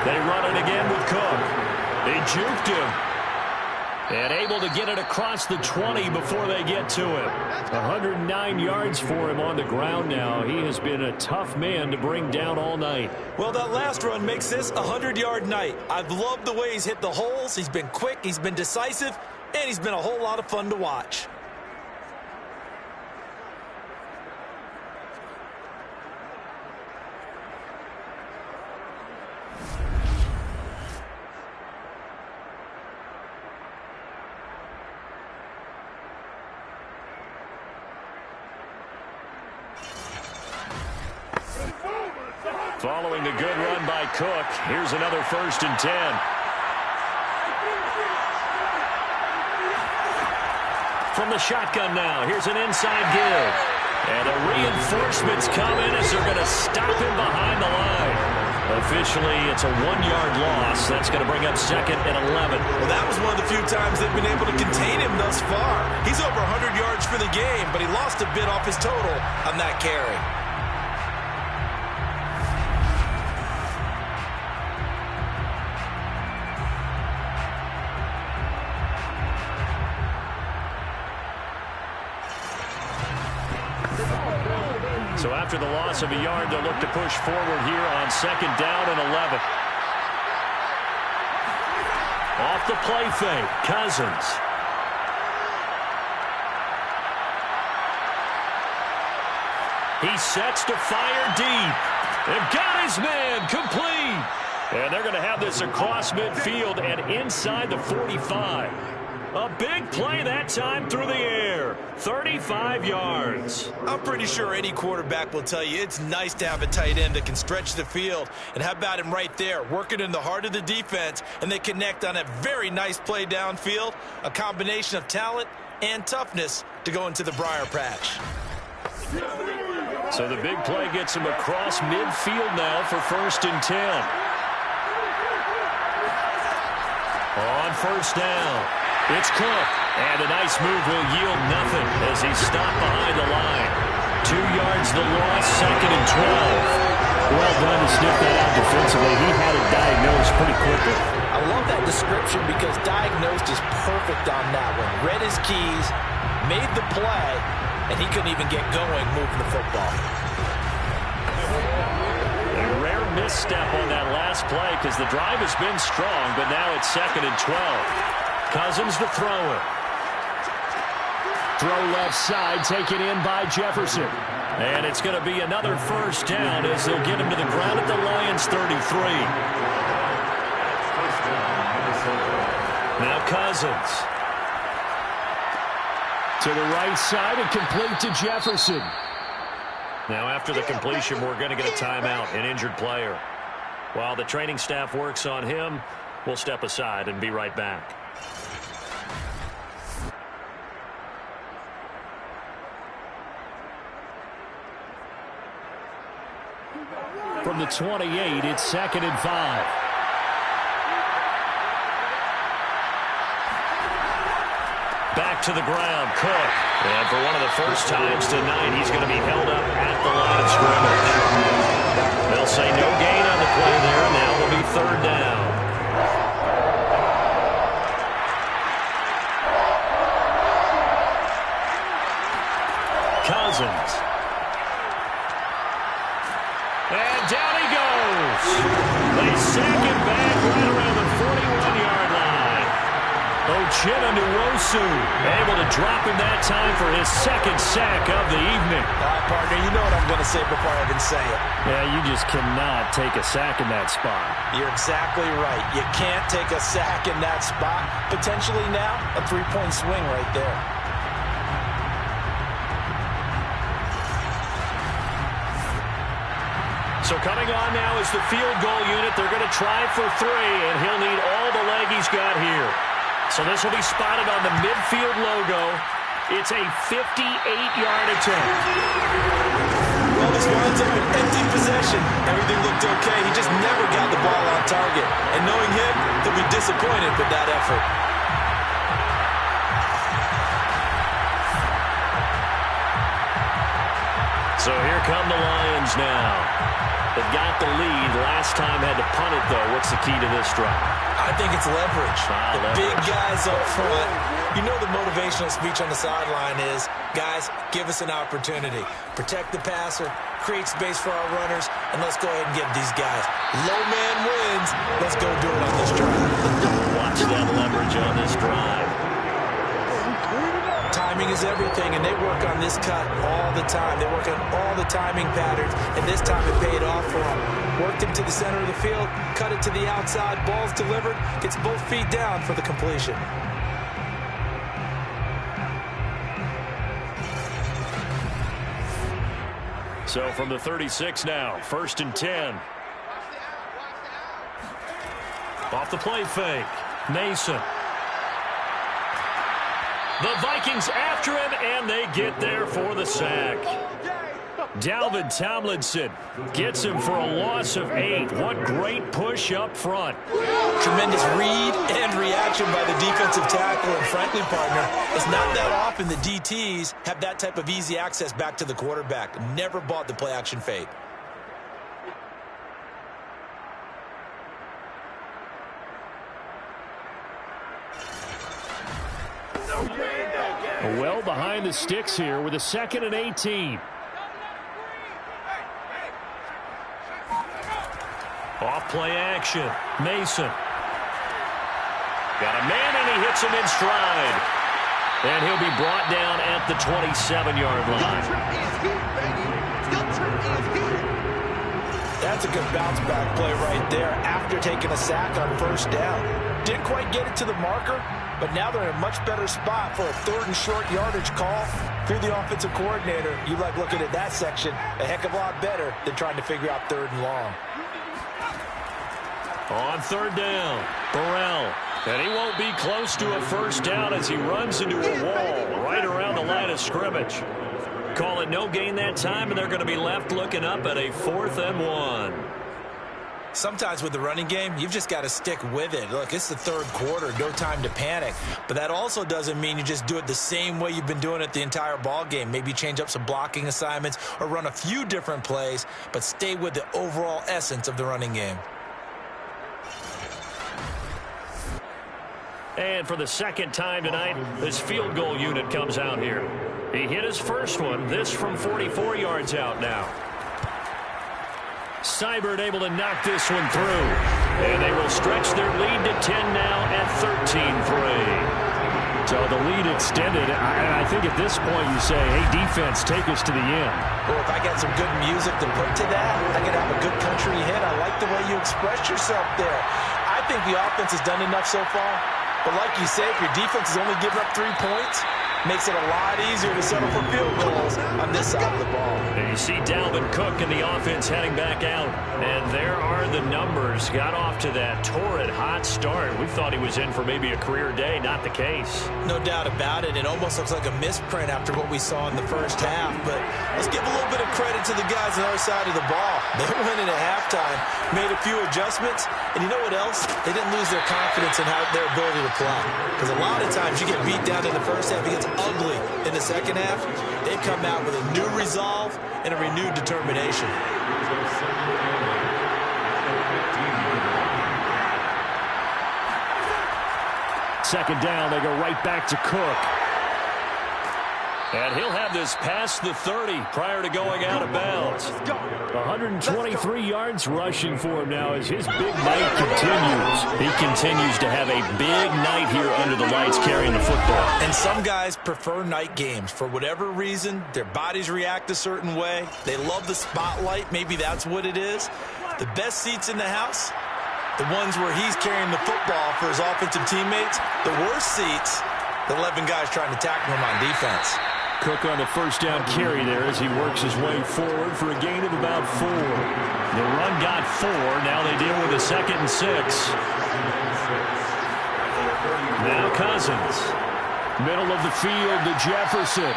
They run it again with Cook. They juked him. And able to get it across the 20 before they get to him. 109 yards for him on the ground now. He has been a tough man to bring down all night. Well, that last run makes this a 100-yard night. I've loved the way he's hit the holes. He's been quick, he's been decisive, and he's been a whole lot of fun to watch. Following a good run by Cook, here's another 1st and 10. From the shotgun now, here's an inside give. And the reinforcements come in as they're going to stop him behind the line. Officially, it's a 1-yard loss. That's going to bring up 2nd and 11. Well, that was one of the few times they've been able to contain him thus far. He's over 100 yards for the game, but he lost a bit off his total on that carry. So after the loss of a yard, they'll look to push forward here on 2nd down and 11. Off the play fake, Cousins. He sets to fire deep. And got his man complete. And they're going to have this across midfield and inside the 45. A big play that time through the air. 35 yards. I'm pretty sure any quarterback will tell you it's nice to have a tight end that can stretch the field. And how about him right there, working in the heart of the defense, and they connect on a very nice play downfield. A combination of talent and toughness to go into the briar patch. So the big play gets him across midfield now for 1st and 10. On 1st down. It's Cook, and a nice move will yield nothing as he's stopped behind the line. 2 yards the loss, 2nd and 12. Well done to sniff that out defensively. He had it diagnosed pretty quickly. I love that description because diagnosed is perfect on that one. Read his keys, made the play, and he couldn't even get going moving the football. A rare misstep on that last play because the drive has been strong, but now it's 2nd and 12. Cousins to throw it. Throw left side, taken in by Jefferson. And it's going to be another 1st down as they'll get him to the ground at the Lions 33. Now Cousins. To the right side and complete to Jefferson. Now after the completion, we're going to get a timeout, an injured player. While the training staff works on him, we'll step aside and be right back. from the 28. It's 2nd and 5. Back to the ground, Cook. And for one of the first times tonight, he's going to be held up at the line of scrimmage. They'll say no gain on the play there, and now will be 3rd down. Cousins. And down he goes. They sack him back right around the 41-yard line. Uchenna Nwosu able to drop him that time for his 2nd sack of the evening. All right, partner, you know what I'm going to say before I even say it. Yeah, you just cannot take a sack in that spot. You're exactly right. You can't take a sack in that spot. Potentially now, a 3-point swing right there. So coming on now is the field goal unit. They're going to try for 3, and he'll need all the leg he's got here. So this will be spotted on the midfield logo. It's a 58-yard attempt. Well, this winds up an empty possession. Everything looked okay. He just never got the ball on target. And knowing him, he'll be disappointed with that effort. So here come the Lions now. They've got the lead. Last time had to punt it, though. What's the key to this drive? I think it's leverage. Leverage. Big guys up front. You know the motivational speech on the sideline is, guys, give us an opportunity. Protect the passer, create space for our runners, and let's go ahead and get these guys. Low man wins. Let's go do it on this drive. Watch that leverage on this drive. Timing is everything, and they work on this cut all the time. They work on all the timing patterns, and this time it paid off for them. Worked him to the center of the field, cut it to the outside, ball's delivered, gets both feet down for the completion. So from the 36 now, 1st and 10. Off the play fake, Mason. The Vikings after him, and they get there for the sack. Dalvin Tomlinson gets him for a loss of 8. What great push up front. Tremendous read and reaction by the defensive tackle, and frankly, partner, it's not that often the DTs have that type of easy access back to the quarterback. Never bought the play action fake. Well behind the sticks here with a 2nd and 18. Off play action. Mason. Got a man, and he hits him in stride. And he'll be brought down at the 27-yard line. That's a good bounce back play right there after taking a sack on 1st down. Didn't quite get it to the marker, but now they're in a much better spot for a 3rd and short yardage call. Through the offensive coordinator, you like looking at that section a heck of a lot better than trying to figure out 3rd and long. On 3rd down, Burrell. And he won't be close to a 1st down as he runs into a wall right around the line of scrimmage. Call it no gain that time, and they're going to be left looking up at a 4th and 1. Sometimes with the running game, you've just got to stick with it. Look, it's the 3rd quarter, no time to panic. But that also doesn't mean you just do it the same way you've been doing it the entire ball game. Maybe change up some blocking assignments or run a few different plays, but stay with the overall essence of the running game. And for the 2nd time tonight, this field goal unit comes out here. He hit his first one, this from 44 yards out now. Seibert able to knock this one through. And they will stretch their lead to 10 now at 13-3. So the lead extended. I think at this point you say, hey, defense, take us to the end. Well, if I got some good music to put to that, I could have a good country hit. I like the way you expressed yourself there. I think the offense has done enough so far. But like you say, if your defense is only giving up 3 points, makes it a lot easier to settle for field goals on this side of the ball. And you see Dalvin Cook and the offense heading back out. And there are the numbers. Got off to that torrid hot start. We thought he was in for maybe a career day. Not the case. No doubt about it. It almost looks like a misprint after what we saw in the first half. But let's give a little bit of credit to the guys on the other side of the ball. They went in at halftime, made a few adjustments, and you know what else? They didn't lose their confidence in their ability to play. Because a lot of times you get beat down in the first half, it gets ugly in the second half. They've come out with a new resolve and a renewed determination. Second down, they go right back to Cook. And he'll have this past the 30 prior to going out of bounds. 123 yards rushing for him now as his big night continues. He continues to have a big night here under the lights carrying the football. And some guys prefer night games. For whatever reason, their bodies react a certain way. They love the spotlight. Maybe that's what it is. The best seats in the house, the ones where he's carrying the football for his offensive teammates. The worst seats, the 11 guys trying to tackle him on defense. Cook on the first down carry there as he works his way forward for a gain of about 4. The run got 4. Now they deal with a 2nd and 6. Now Cousins. Middle of the field to Jefferson.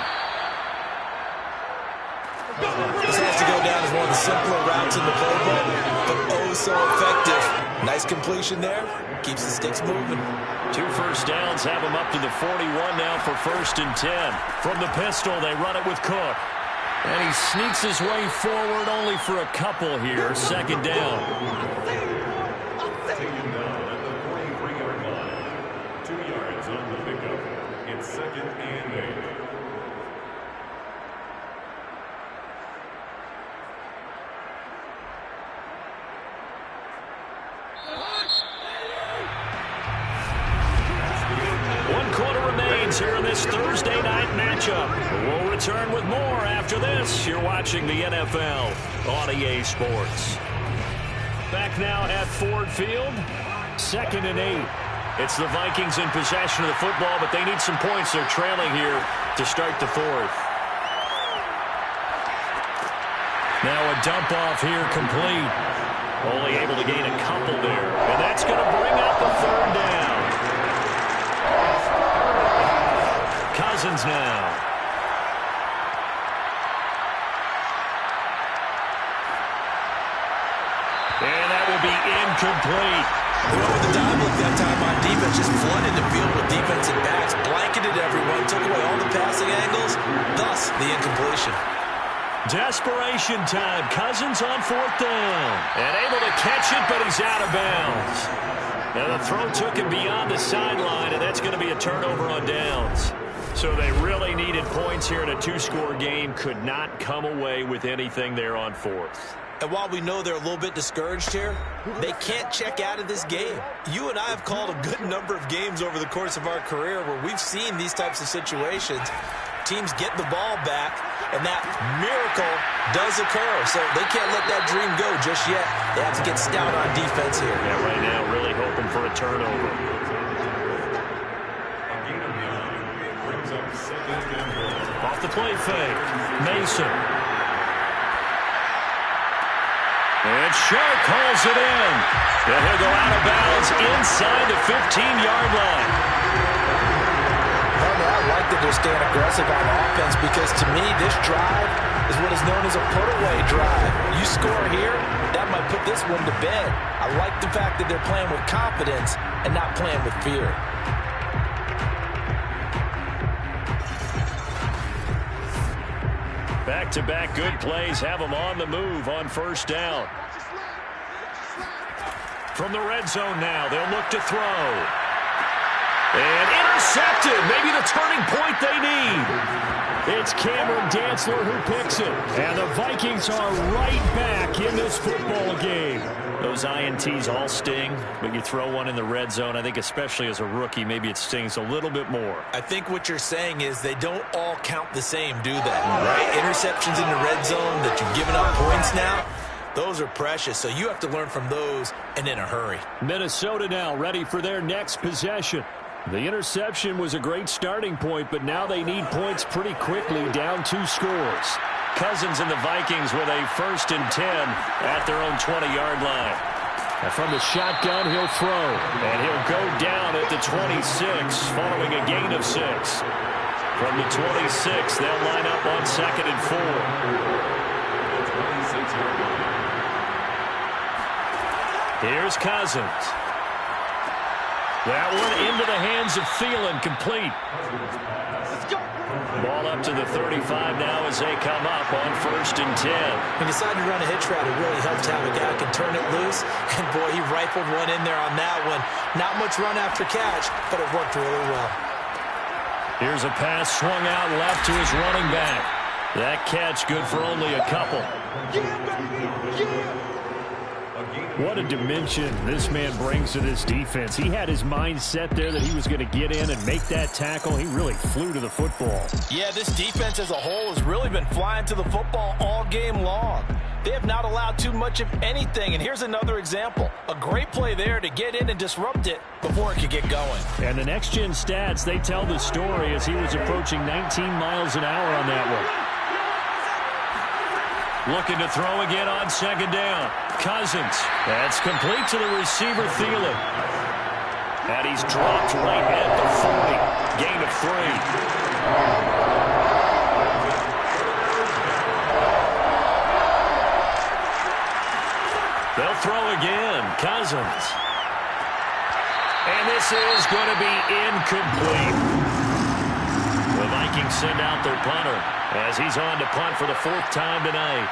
This has to go down as one of the simpler routes in the playbook, but oh so effective. Nice completion there. Keeps the sticks moving. 2 first downs have him up to the 41 now for 1st and 10. From the pistol, they run it with Cook. And he sneaks his way forward only for a couple here. 2nd down. Taken down at the 43-yard line. 2 yards on the pickup. It's 2nd and 8. Here in this Thursday night matchup. We'll return with more after this. You're watching the NFL on EA Sports. Back now at Ford Field. 2nd and 8. It's the Vikings in possession of the football, but they need some points. They're trailing here to start the 4th. Now a dump off here complete. Only able to gain a couple there. And that's going to bring up the 3rd down. Cousins now. And that will be incomplete. Whoever the dive look that time on defense just flooded the field with defensive backs, blanketed everyone, took away all the passing angles, thus the incompletion. Desperation time. Cousins on 4th down. And able to catch it, but he's out of bounds. Now the throw took him beyond the sideline, and that's going to be a turnover on downs. So they really needed points here in a 2-score game. Could not come away with anything there on 4th. And while we know they're a little bit discouraged here, they can't check out of this game. You and I have called a good number of games over the course of our career where we've seen these types of situations. Teams get the ball back, and that miracle does occur. So they can't let that dream go just yet. They have to get stout on defense here. Yeah, right now really hoping for a turnover. Off the play fake. Mason. And Shark calls it in. And he'll go out of bounds inside the 15-yard line. I like that they're staying aggressive on offense because to me this drive is what is known as a put-away drive. You score here, that might put this one to bed. I like the fact that they're playing with confidence and not playing with fear. Back-to-back good plays have them on the move on 1st down. From the red zone now, they'll look to throw. And intercepted. Maybe the turning point they need. It's Cameron Dantzler who picks it. And the Vikings are right back in this football game. Those INTs all sting, but you throw one in the red zone, I think especially as a rookie, maybe it stings a little bit more. I think what you're saying is they don't all count the same, do they? Right? Interceptions in the red zone that you've given up points now, those are precious, so you have to learn from those and in a hurry. Minnesota now ready for their next possession. The interception was a great starting point, but now they need points pretty quickly, down 2 scores. Cousins and the Vikings with a 1st and 10 at their own 20-yard line. And from the shotgun, he'll throw. And he'll go down at the 26, following a gain of 6. From the 26, they'll line up on 2nd and 4. Here's Cousins. That one into the hands of Thielen, complete. Ball up to the 35 now as they come up on 1st and 10. He decided to run a hitch route. It really helped to have a guy who can turn it loose. And, boy, he rifled one in there on that one. Not much run after catch, but it worked really well. Here's a pass swung out left to his running back. That catch good for only a couple. What a dimension this man brings to this defense. He had his mind set there that he was going to get in and make that tackle. He really flew to the football. Yeah, this defense as a whole has really been flying to the football all game long. They have not allowed too much of anything, and here's another example. A great play there to get in and disrupt it before it could get going. And the next-gen stats, they tell the story as he was approaching 19 miles an hour on that one. Looking to throw again on 2nd down. Cousins. That's complete to the receiver, Thielen. And he's dropped right at the 40. Gain of 3. They'll throw again. Cousins. And this is going to be incomplete. The Vikings send out their punter as he's on to punt for the 4th time tonight.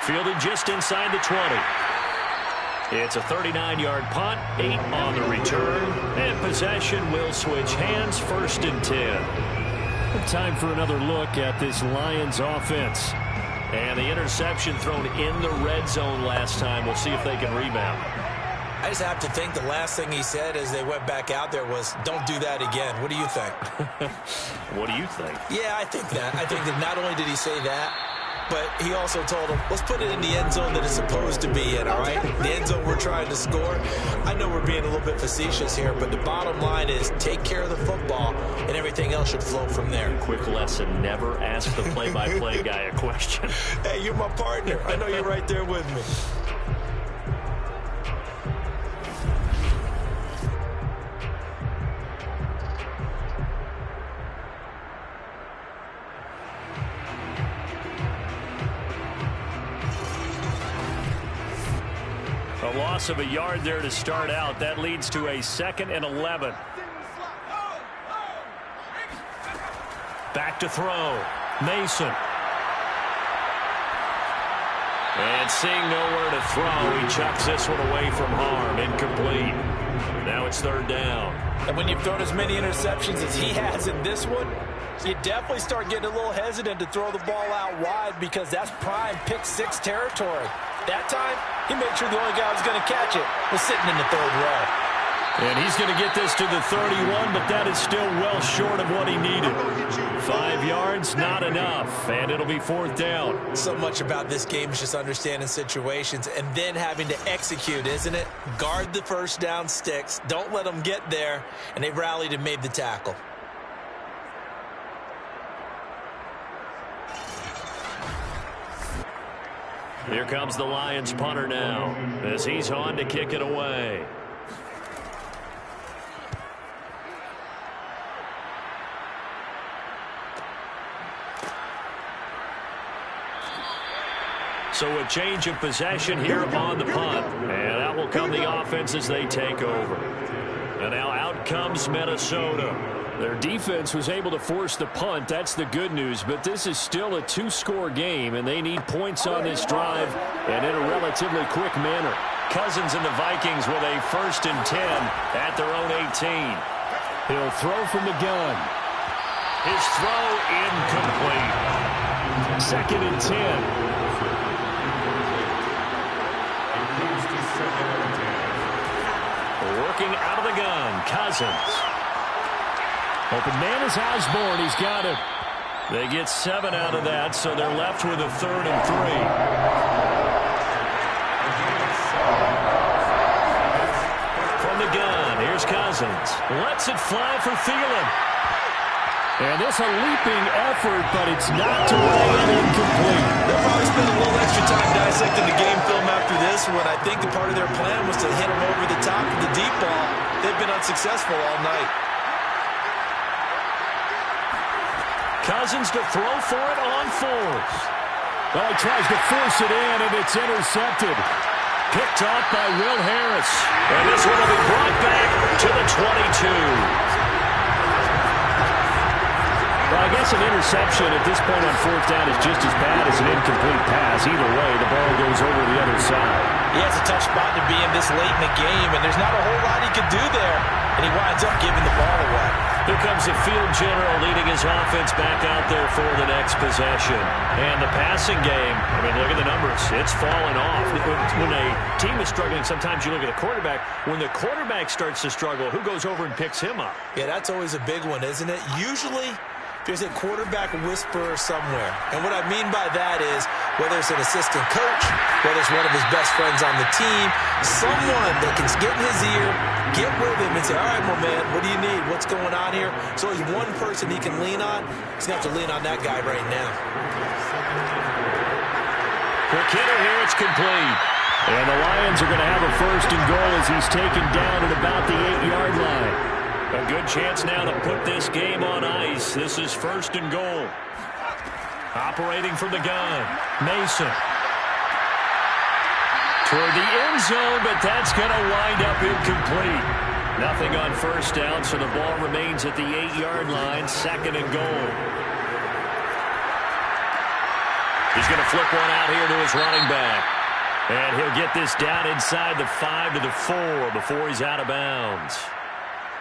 Fielded just inside the 20. It's a 39-yard punt, 8 on the return, and possession will switch hands, 1st and 10. Time for another look at this Lions offense. And the interception thrown in the red zone last time. We'll see if they can rebound. I just have to think the last thing he said as they went back out there was, don't do that again. What do you think? What do you think? Yeah, I think that. I think that not only did he say that, but he also told him, let's put it in the end zone that it's supposed to be in, all right? The end zone we're trying to score. I know we're being a little bit facetious here, but the bottom line is take care of the football, and everything else should flow from there. Quick lesson, never ask the play-by-play guy a question. Hey, you're my partner. I know you're right there with me. A loss of a yard there to start out. That leads to a 2nd and 11. Back to throw. Mason. And seeing nowhere to throw, he chucks this one away from harm. Incomplete. Now it's 3rd down. And when you've thrown as many interceptions as he has in this one, you definitely start getting a little hesitant to throw the ball out wide because that's prime pick 6 territory. That time, he made sure the only guy who was going to catch it was sitting in the 3rd row. And he's going to get this to the 31, but that is still well short of what he needed. 5 yards, not enough, and it'll be 4th down. So much about this game is just understanding situations and then having to execute, isn't it? Guard the 1st down sticks. Don't let them get there, and they rallied and made the tackle. Here comes the Lions punter now as he's on to kick it away. So a change of possession here on the punt. And out will come the offense as they take over. And now out comes Minnesota. Their defense was able to force the punt. That's the good news. But this is still a 2-score game, and they need points on this drive and in a relatively quick manner. Cousins and the Vikings with a 1st and 10 at their own 18. He'll throw from the gun. His throw incomplete. 2nd and 10. Working out of the gun, Cousins. Open man is Osborne. He's got it. They get 7 out of that, so they're left with a 3rd and 3. Cousins lets it fly for Thielen. And this a leaping effort, but it's knocked away and incomplete. They'll probably spend a little extra time dissecting the game film after this when I think the part of their plan was to hit him over the top of the deep ball. They've been unsuccessful all night. Cousins to throw for it on fourth. Well, he tries to force it in, and it's intercepted. Picked off by Will Harris. And this one will be brought back to the 22. Well, I guess an interception at this point on fourth down is just as bad as an incomplete pass. Either way, the ball goes over the other side. Yeah, it's a tough spot to be in this late in the game, and there's not a whole lot he could do there. And he winds up giving the ball away. Here comes the field general leading his offense back out there for the next possession. And the passing game, I mean, look at the numbers. It's fallen off. When a team is struggling, sometimes you look at the quarterback. When the quarterback starts to struggle, who goes over and picks him up? Yeah, that's always a big one, isn't it? Usually there's a quarterback whisperer somewhere. And what I mean by that is whether it's an assistant coach, whether it's one of his best friends on the team, someone that can get in his ear, get with him and say, all right, my man, what do you need? What's going on here? So there's one person he can lean on. He's going to have to lean on that guy right now. Quick hitter here, it's complete. And the Lions are going to have a first and goal as he's taken down at about the 8-yard line. A good chance now to put this game on ice. This is first and goal. Operating from the gun, Mason. Toward the end zone, but that's going to wind up incomplete. Nothing on first down, so the ball remains at the 8-yard line, second and goal. He's going to flip one out here to his running back. And he'll get this down inside the 5 to the 4 before he's out of bounds.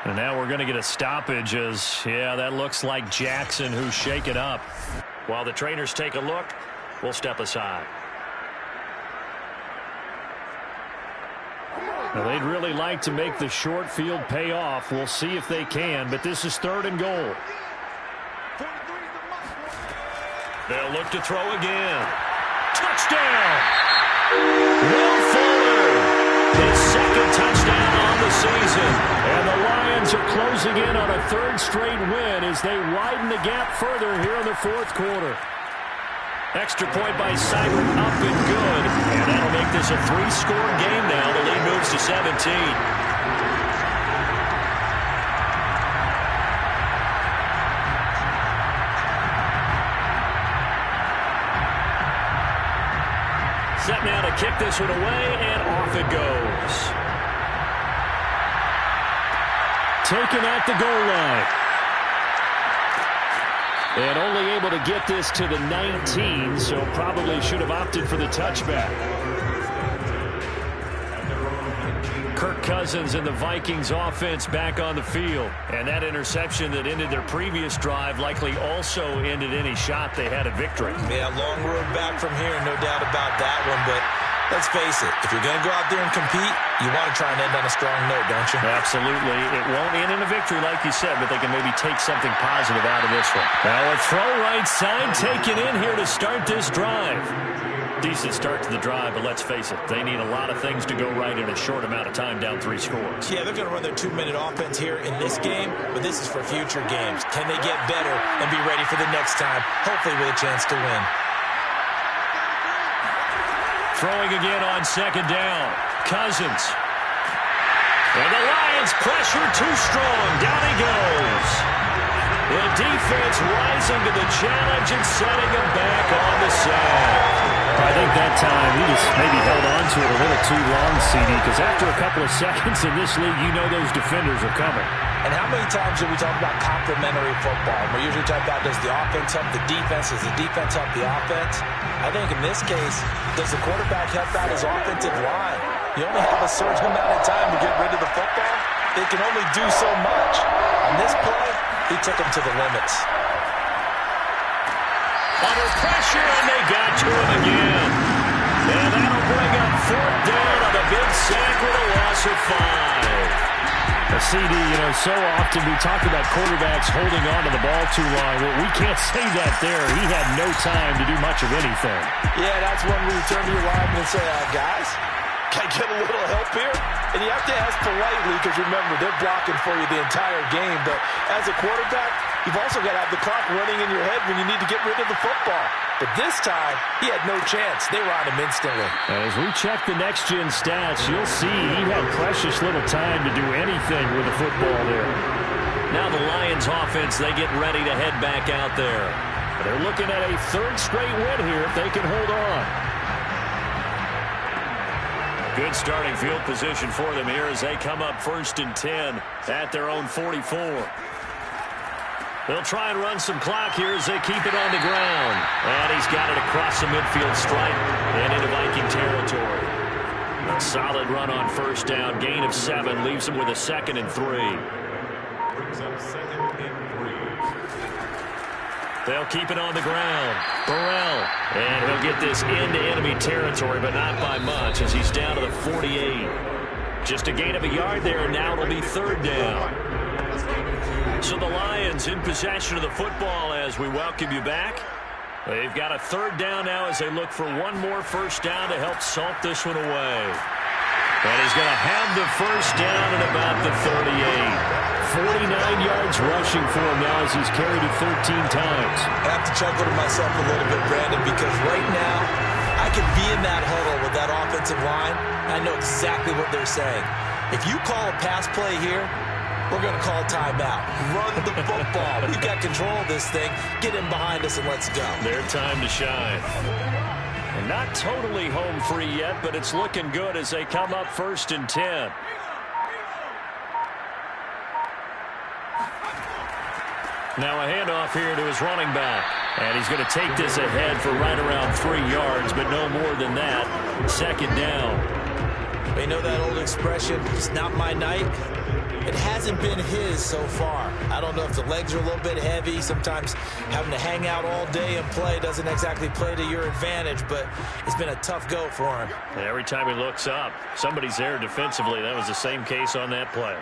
And now we're going to get a stoppage as, yeah, that looks like Jackson who's shaken up. While the trainers take a look, we'll step aside. Now, they'd really like to make the short field pay off. We'll see if they can, but this is third and goal. They'll look to throw again. Touchdown! Will Fuller, his second touchdown on the season. And the Lions are closing in on a third straight win as they widen the gap further here in the fourth quarter. Extra point by Seibert up and good. And that'll make this a 3-score game now. The lead moves to 17. Set now to kick this one away, and off it goes. Taken at the goal line. And only able to get this to the 19, so probably should have opted for the touchback. Kirk Cousins and the Vikings offense back on the field. And that interception that ended their previous drive likely also ended any shot they had at victory. Yeah, long road back from here, no doubt about that one, but let's face it, if you're going to go out there and compete, you want to try and end on a strong note, don't you? Absolutely. It won't end in a victory like you said, but they can maybe take something positive out of this one. Now a throw right side taken in here to start this drive. Decent start to the drive, but let's face it, they need a lot of things to go right in a short amount of time, down 3 scores. Yeah, they're going to run their 2-minute offense here in this game, but this is for future games. Can they get better and be ready for the next time, hopefully with a chance to win? Throwing again on second down. Cousins. And the Lions pressure too strong. Down he goes. The defense rising to the challenge and setting him back on the sack. I think that time he just maybe held on to it a little too long, CD, because after a couple of seconds in this league, you know those defenders are coming. And how many times do we talk about complementary football? We usually talk about, does the offense help the defense? Does the defense help the offense? I think in this case, does the quarterback help out his offensive line? You only have a certain amount of time to get rid of the football. They can only do so much. On this play, he took him to the limits. Under pressure, and they got to him again. And that'll bring up fourth down on a big sack with a loss of 5. A CD, you know, so often we talk about quarterbacks holding on to the ball too long. Well, we can't say that there. He had no time to do much of anything. Yeah, that's when we turn to your lineman and say, guys, Can I get a little help here? And you have to ask politely because, remember, they're blocking for you the entire game. But as a quarterback, you've also got to have the clock running in your head when you need to get rid of the football. But this time, he had no chance. They were on him instantly. As we check the next-gen stats, you'll see he had precious little time to do anything with the football there. Now the Lions offense, they get ready to head back out there. They're looking at a third straight win here if they can hold on. Good starting field position for them here as they come up 1st and 10 at their own 44. They'll try and run some clock here as they keep it on the ground. And he's got it across the midfield stripe and into Viking territory. A solid run on 1st down. Gain of 7 leaves him with a 2nd and 3. Brings up 2nd and 3. They'll keep it on the ground. Burrell. And he'll get this into enemy territory, but not by much as he's down to the 48. Just a gain of a yard there, and now it'll be 3rd down. So the Lions in possession of the football as we welcome you back. They've got a 3rd down now as they look for one more 1st down to help salt this one away. And he's going to have the 1st down at about the 38. 49 yards rushing for him now as he's carried it 13 times. I have to chuckle to myself a little bit, Brandon, because right now I could be in that huddle with that offensive line. I know exactly what they're saying. If you call a pass play here, we're going to call timeout. Run the football. We've got control of this thing. Get in behind us and let's go. Their time to shine. And not totally home free yet, but it's looking good as they come up 1st and 10. Now a handoff here to his running back. And he's going to take this ahead for right around 3 yards, but no more than that. 2nd down. You know that old expression, it's not my night? It hasn't been his so far. I don't know if the legs are a little bit heavy. Sometimes having to hang out all day and play doesn't exactly play to your advantage, but it's been a tough go for him. And every time he looks up, somebody's there defensively. That was the same case on that play.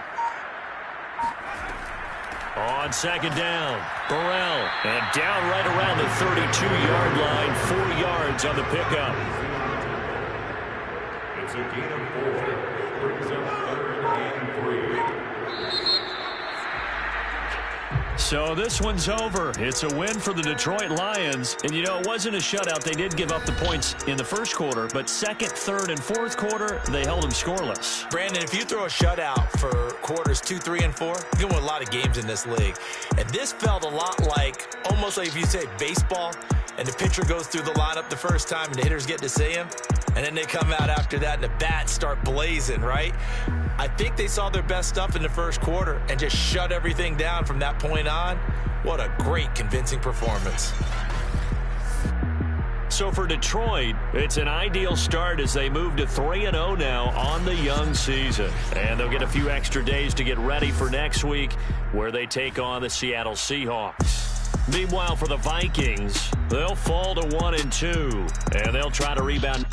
On 2nd down, Burrell. And down right around the 32-yard line, 4 yards on the pickup. It's a gain of 4. Brings up 3rd and 3. So this one's over. It's a win for the Detroit Lions. And, you know, it wasn't a shutout. They did give up the points in the 1st quarter, but 2nd, 3rd, and 4th quarter, they held them scoreless. Brandon, if you throw a shutout for quarters 2, 3, and 4, you're going to win a lot of games in this league. And this felt a lot like, almost like if you say baseball, and the pitcher goes through the lineup the first time and the hitters get to see him, and then they come out after that and the bats start blazing, right? I think they saw their best stuff in the 1st quarter and just shut everything down from that point on. What a great, convincing performance. So for Detroit, it's an ideal start as they move to 3-0 now on the young season. And they'll get a few extra days to get ready for next week where they take on the Seattle Seahawks. Meanwhile, for the Vikings, they'll fall to 1-2, and they'll try to rebound.